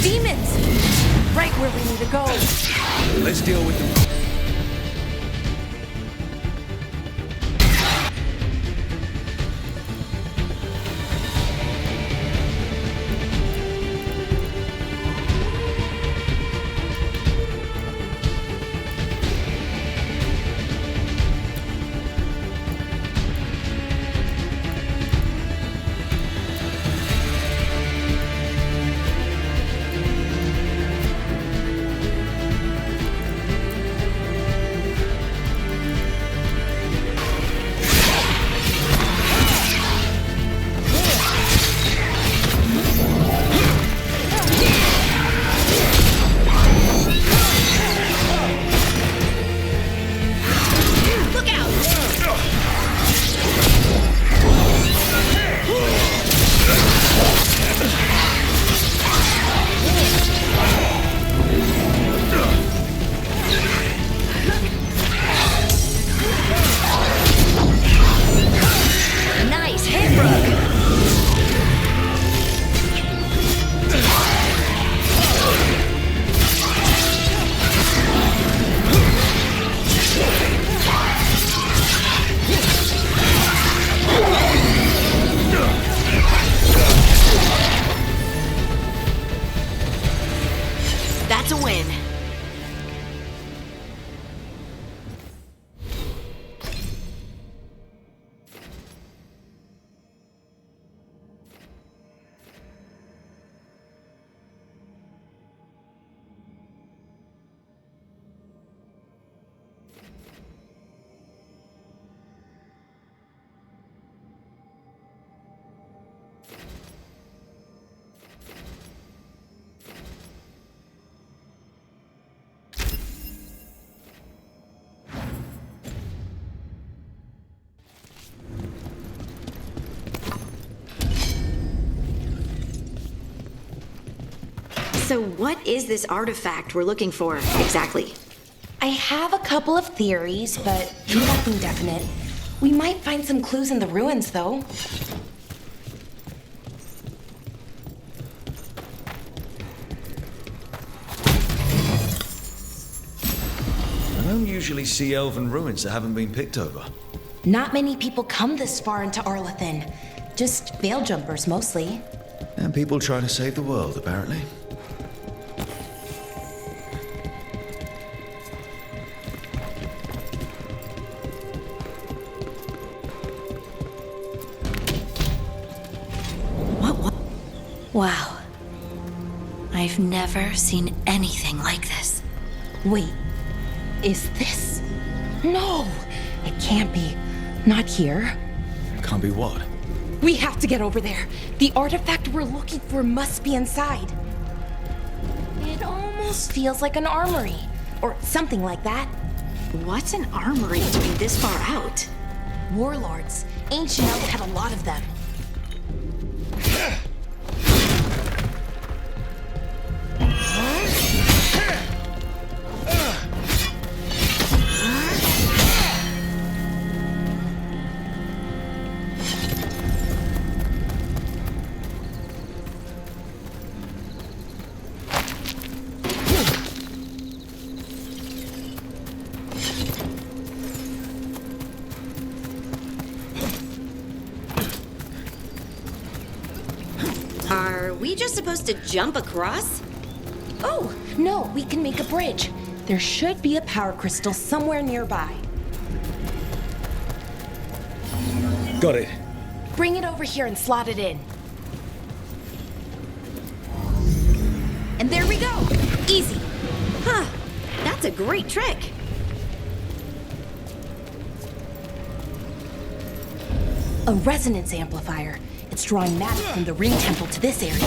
S12: Demons! Right where we need to go.
S2: Let's deal with them.
S8: That's a win. So what is this artifact we're looking for, exactly?
S12: I have a couple of theories, but nothing definite. We might find some clues in the ruins, though.
S2: I don't usually see elven ruins that haven't been picked over.
S12: Not many people come this far into Arlathan. Just veil jumpers, mostly.
S2: And people trying to save the world, apparently.
S8: Wow. I've never seen anything like this.
S12: Wait, is this? No, it can't be. Not here.
S2: Can't be what?
S12: We have to get over there. The artifact we're looking for must be inside. It almost feels like an armory, or something like that.
S8: What's an armory to be this far out?
S12: Warlords. Ancient elves had a lot of them.
S8: Are we just supposed to jump across?
S12: Oh, no, we can make a bridge. There should be a power crystal somewhere nearby.
S2: Got it.
S12: Bring it over here and slot it in. And there we go! Easy!
S8: Huh, that's a great trick.
S12: A resonance amplifier. It's drawing magic from the ring temple to this area.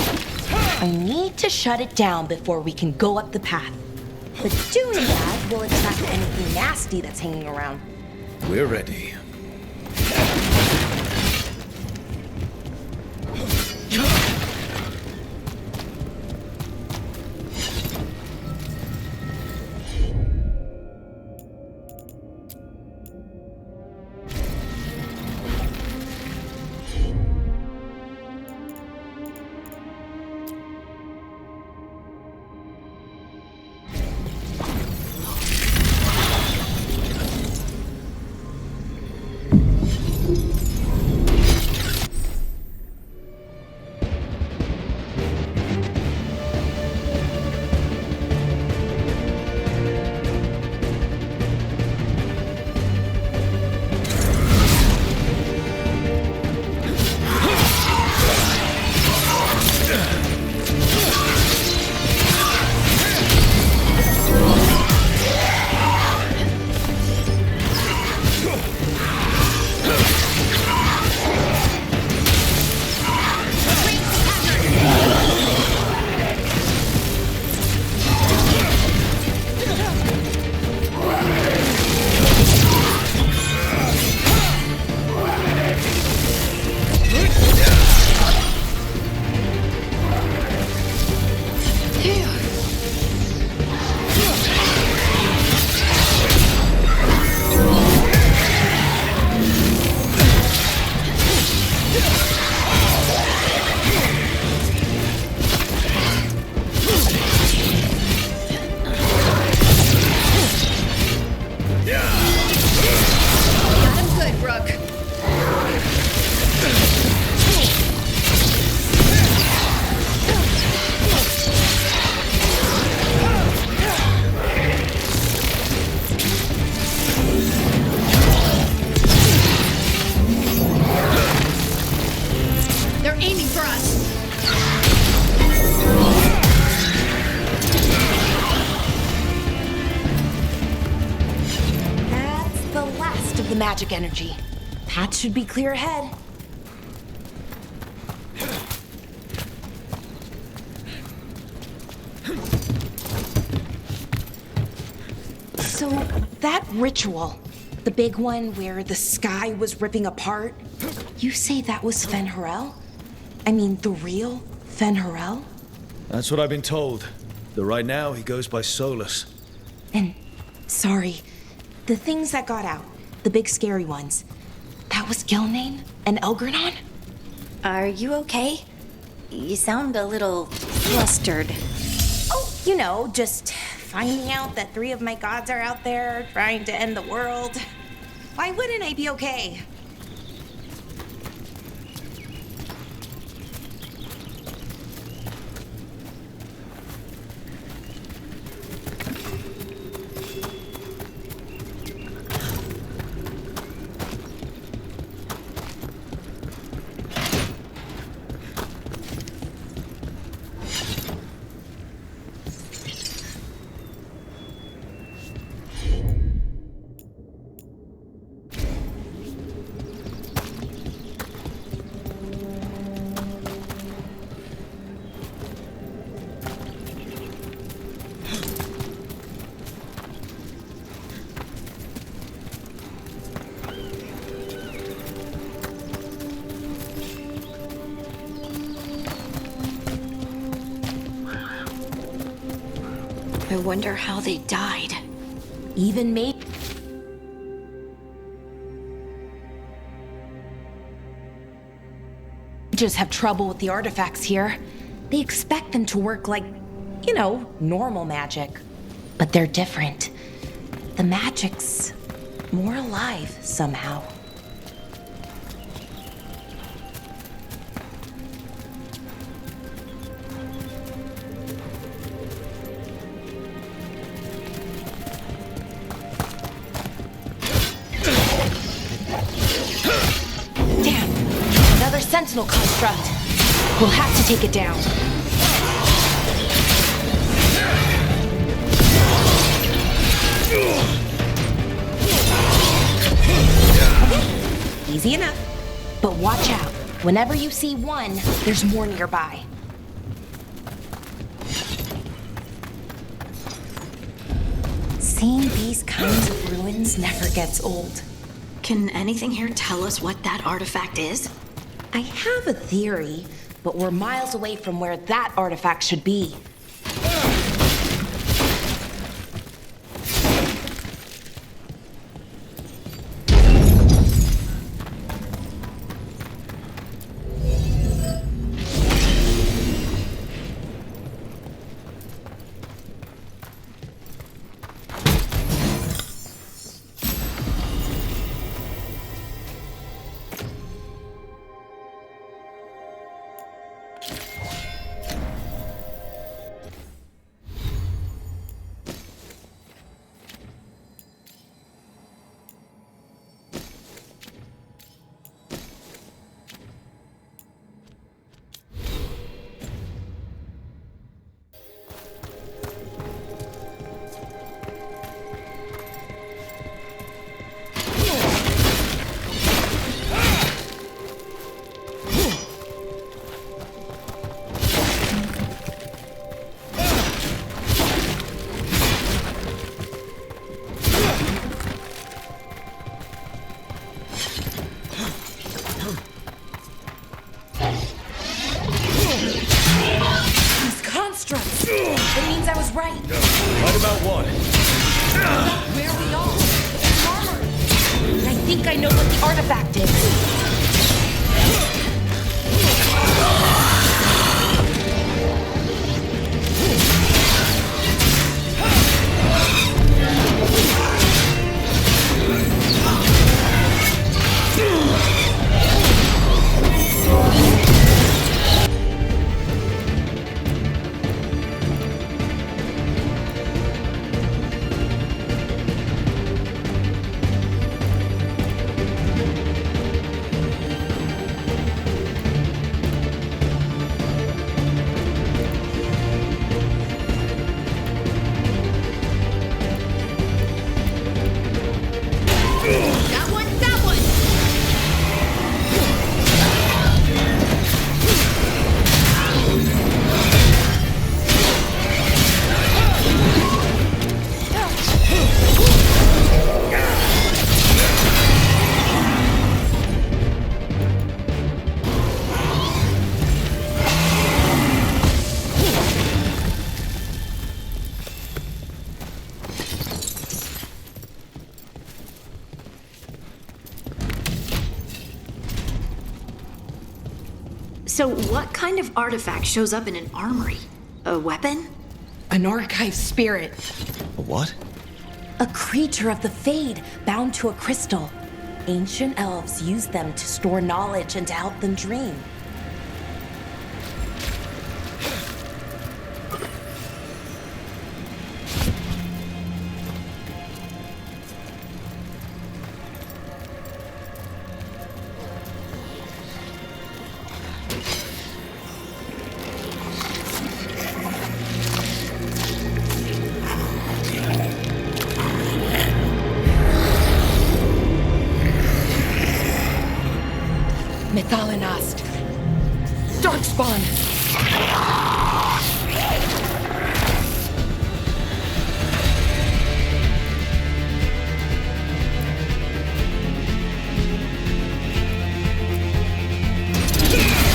S12: I need to shut it down before we can go up the path. But doing that will attract anything nasty that's hanging around.
S2: We're ready.
S12: magic energy. Path should be clear ahead. So, that ritual, the big one where the sky was ripping apart, you say that was Fen-Harel? I mean, the real Fen-Harel?
S2: That's what I've been told. Though right now, he goes by Solus.
S12: And, sorry, the things that got out, the big scary ones, that was Gilnane and Elgranon?
S8: Are you okay? You sound a little flustered.
S12: Oh, you know, just finding out that 3 of my gods are out there trying to end the world. Why wouldn't I be okay?
S8: I wonder how they died.
S12: Even maybe just have trouble with the artifacts here. They expect them to work like, you know, normal magic. But they're different. The magic's more alive somehow. Sentinel construct. We'll have to take it down. Okay. Easy enough. But watch out. Whenever you see one, there's more nearby. Seeing these kinds of ruins never gets old.
S8: Can anything here tell us what that artifact is?
S12: I have a theory, but we're miles away from where that artifact should be. It means I was right.
S2: Right about what?
S12: Where we are. It's armored. I think I know what the artifact is.
S8: So what kind of artifact shows up in an armory? A weapon?
S12: An archive spirit.
S2: A what?
S12: A creature of the Fade, bound to a crystal. Ancient elves use them to store knowledge and to help them dream. Methalinast. Darkspawn!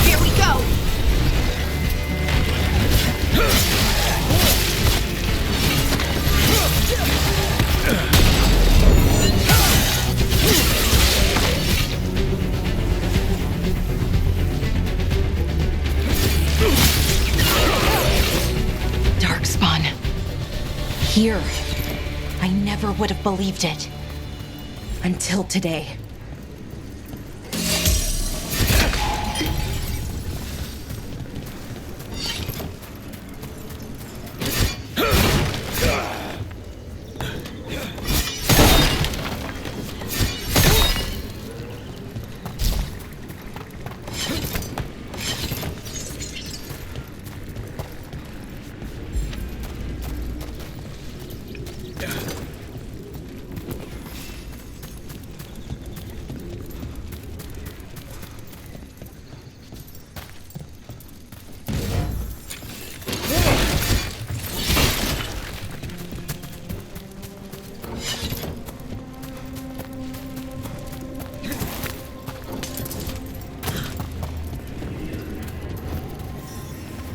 S8: Here we go!
S12: Darkspawn. Here. I never would have believed it. Until today.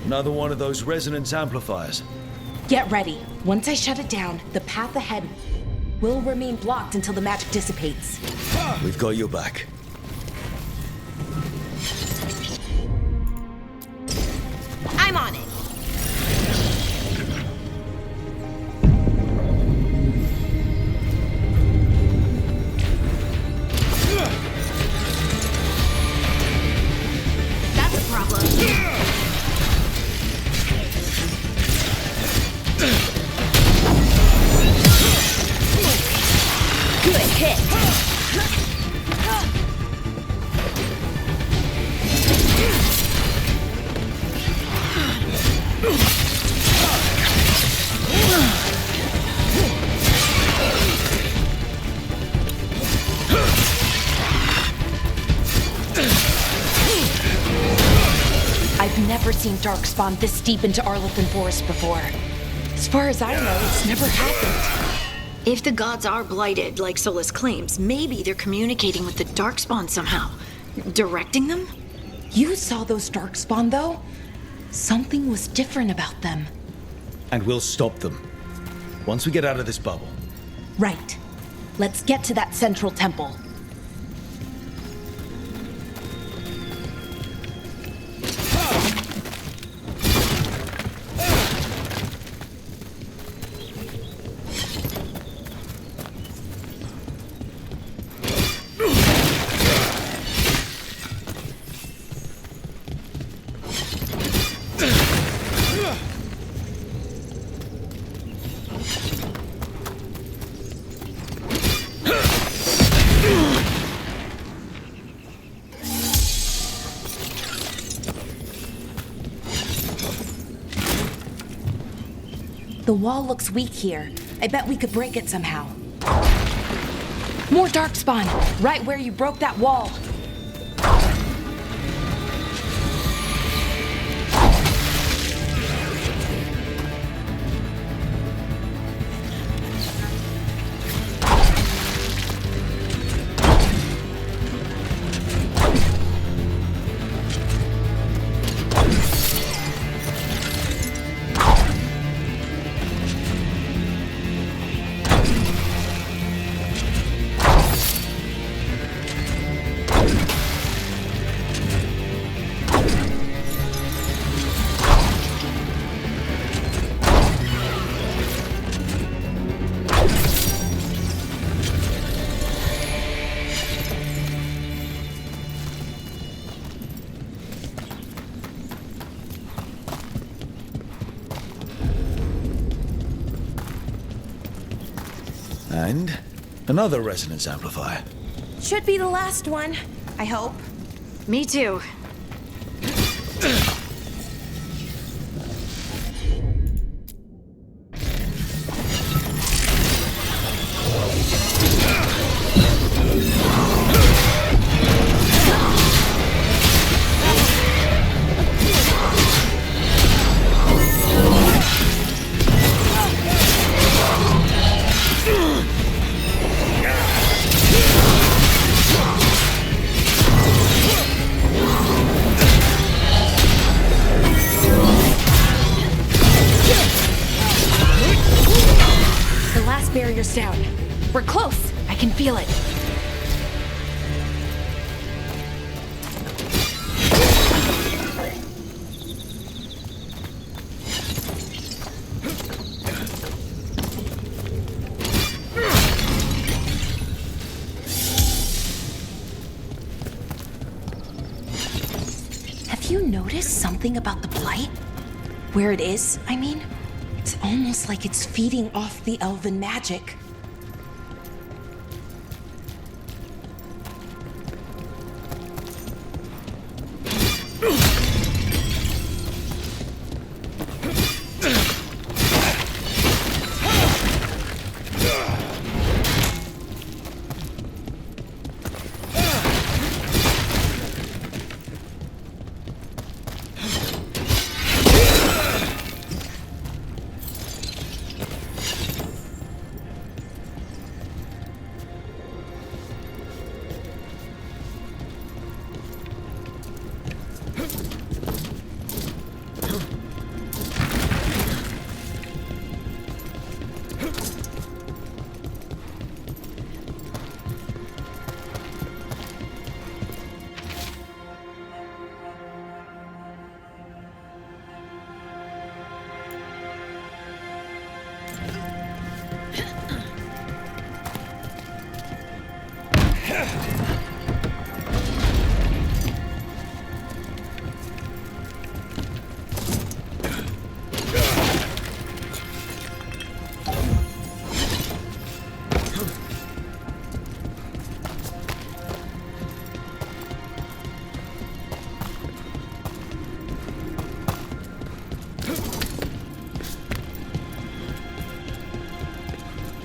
S2: Another one of those resonance amplifiers.
S12: Get ready. Once I shut it down, the path ahead will remain blocked until the magic dissipates.
S2: We've got your back.
S12: I'm on it.
S8: That's a problem.
S12: Good hit. I've never seen Darkspawn this deep into Arlethan Forest before. As far as I know, it's never happened.
S8: If the gods are blighted, like Solus claims, maybe they're communicating with the Darkspawn somehow. Directing them?
S12: You saw those Darkspawn, though? Something was different about them.
S2: And we'll stop them. Once we get out of this bubble.
S12: Right. Let's get to that central temple. The wall looks weak here. I bet we could break it somehow. More Darkspawn! Right where you broke that wall!
S2: And another resonance amplifier.
S12: Should be the last one, I hope.
S8: Me too.
S12: Barrier's down. We're close. I can feel it. Have you noticed something about the blight? Where it is, I mean? It's almost like it's feeding off the elven magic.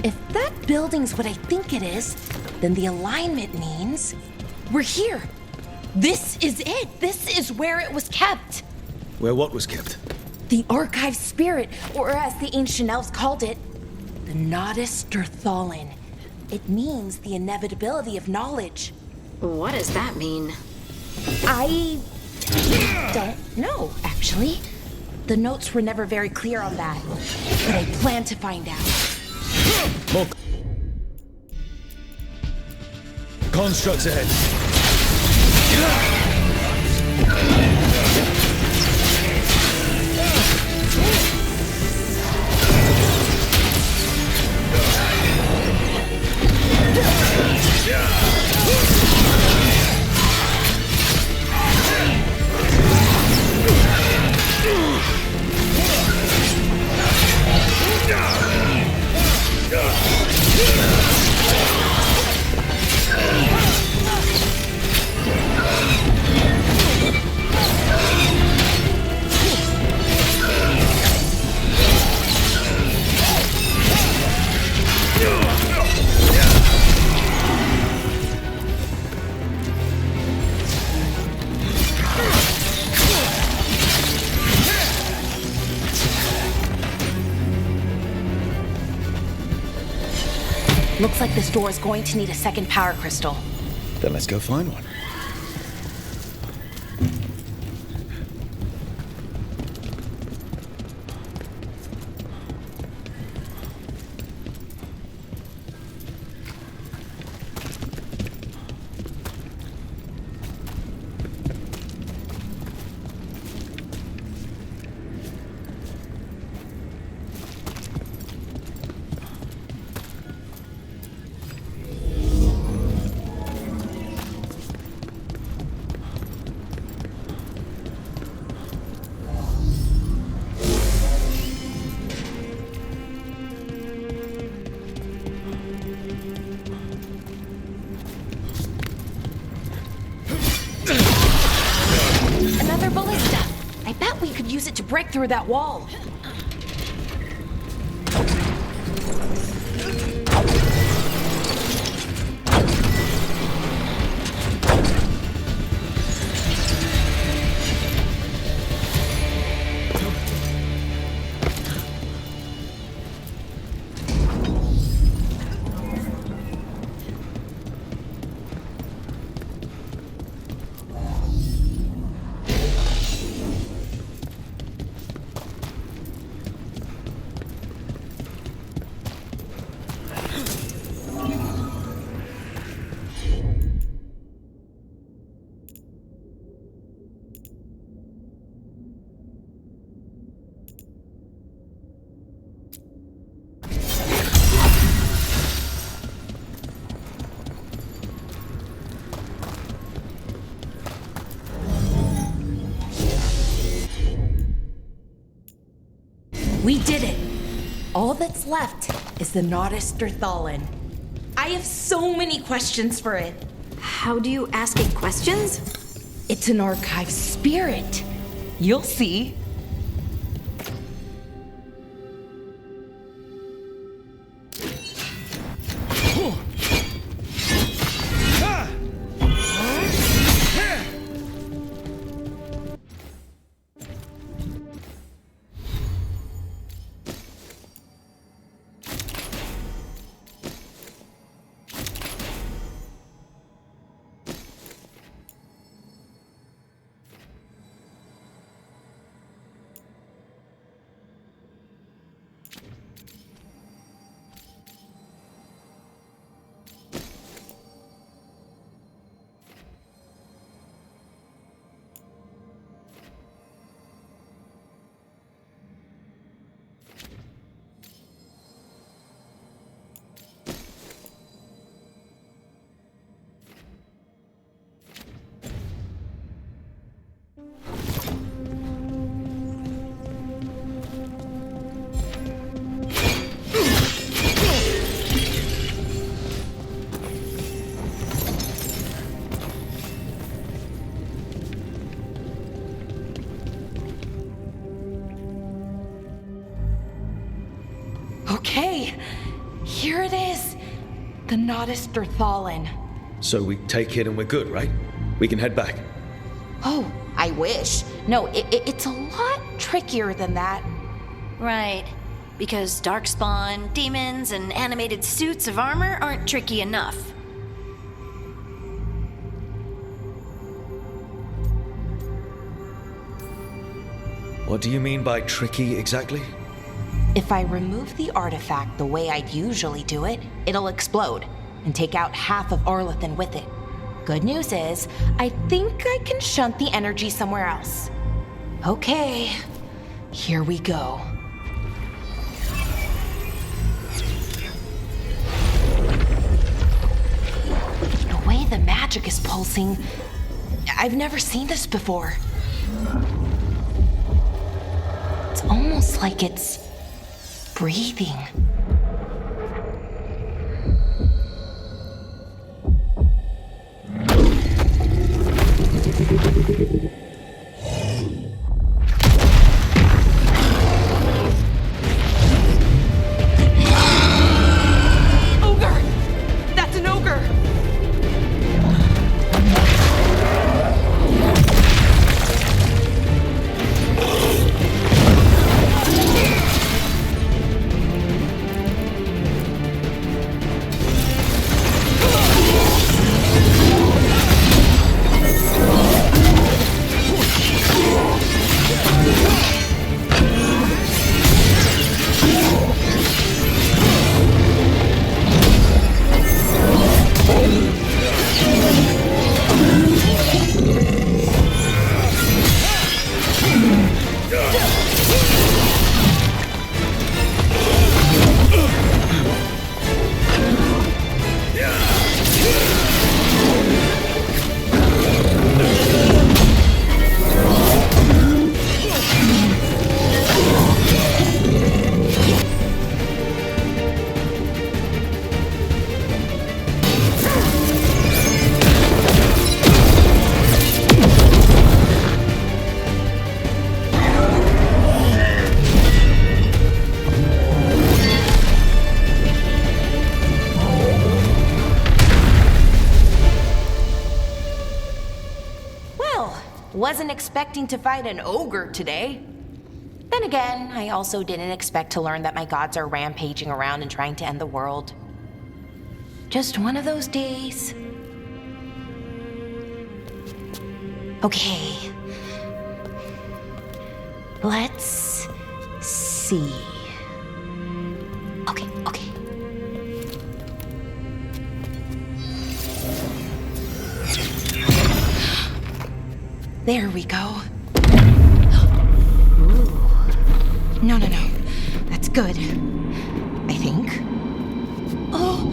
S12: If that building's what I think it is, then the alignment means we're here. This is it. This is where it was kept.
S2: Where what was kept?
S12: The archive spirit, or as the ancient elves called it, the Nodus Derthalin. It means the inevitability of knowledge.
S8: What does that mean?
S12: I don't know, actually. The notes were never very clear on that, but I plan to find out.
S2: More constructs ahead.
S12: Looks like this door is going to need a second power crystal.
S2: Then let's go find one.
S12: right through that wall. We did it! All that's left is the Nautisterthallen. I have so many questions for it.
S8: How do you ask it questions?
S12: It's an archive spirit. You'll see. Okay, here it is. The Nautisterthallen.
S2: So we take it and we're good, right? We can head back.
S12: Oh, I wish. No, it's a lot trickier than that.
S8: Right. Because darkspawn, demons, and animated suits of armor aren't tricky enough.
S2: What do you mean by tricky exactly?
S12: If I remove the artifact the way I'd usually do it, it'll explode and take out half of Arlathan with it. Good news is, I think I can shunt the energy somewhere else. Okay, here we go. The way the magic is pulsing, I've never seen this before. It's almost like it's breathing. Ogre! That's an ogre! wasn't expecting to fight an ogre today. Then again, I also didn't expect to learn that my gods are rampaging around and trying to end the world. Just one of those days. Okay. Let's see. Okay. There we go. Ooh. No. That's good. I think. Oh.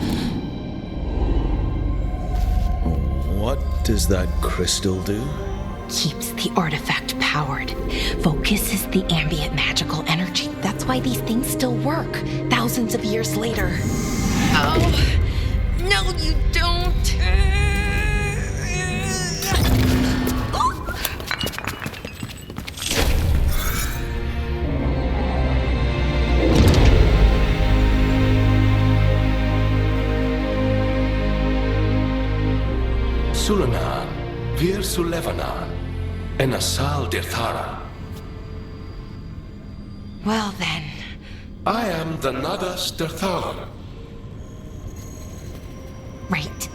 S2: What does that crystal do?
S12: Keeps the artifact powered. Focuses the ambient magical energy. That's why these things still work, thousands of years later. Oh. No, you don't.
S13: Sulanan, Vir Sulevanan, and Asal Dirthara.
S12: Well then.
S13: I am the Nadas Dirthara.
S12: Right,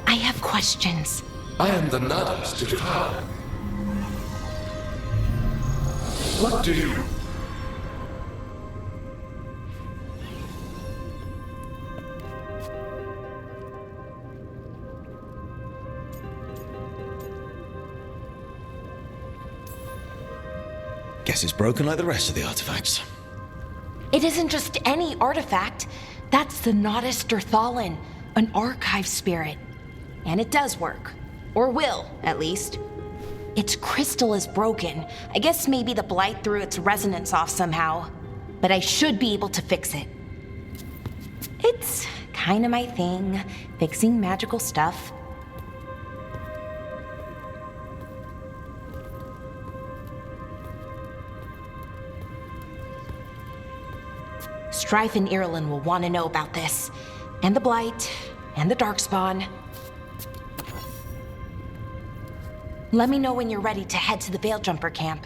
S12: I have questions.
S13: I am the Nadas Dirthara. What do you...
S2: Guess it's broken like the rest of the artifacts.
S12: It isn't just any artifact. That's the Nadas Dirthalan, an archive spirit. And it does work. Or will, at least. Its crystal is broken. I guess maybe the blight threw its resonance off somehow. But I should be able to fix it. It's kind of my thing, fixing magical stuff. Strife and Irulan will want to know about this. And the Blight, and the Darkspawn. Let me know when you're ready to head to the Veil Jumper camp.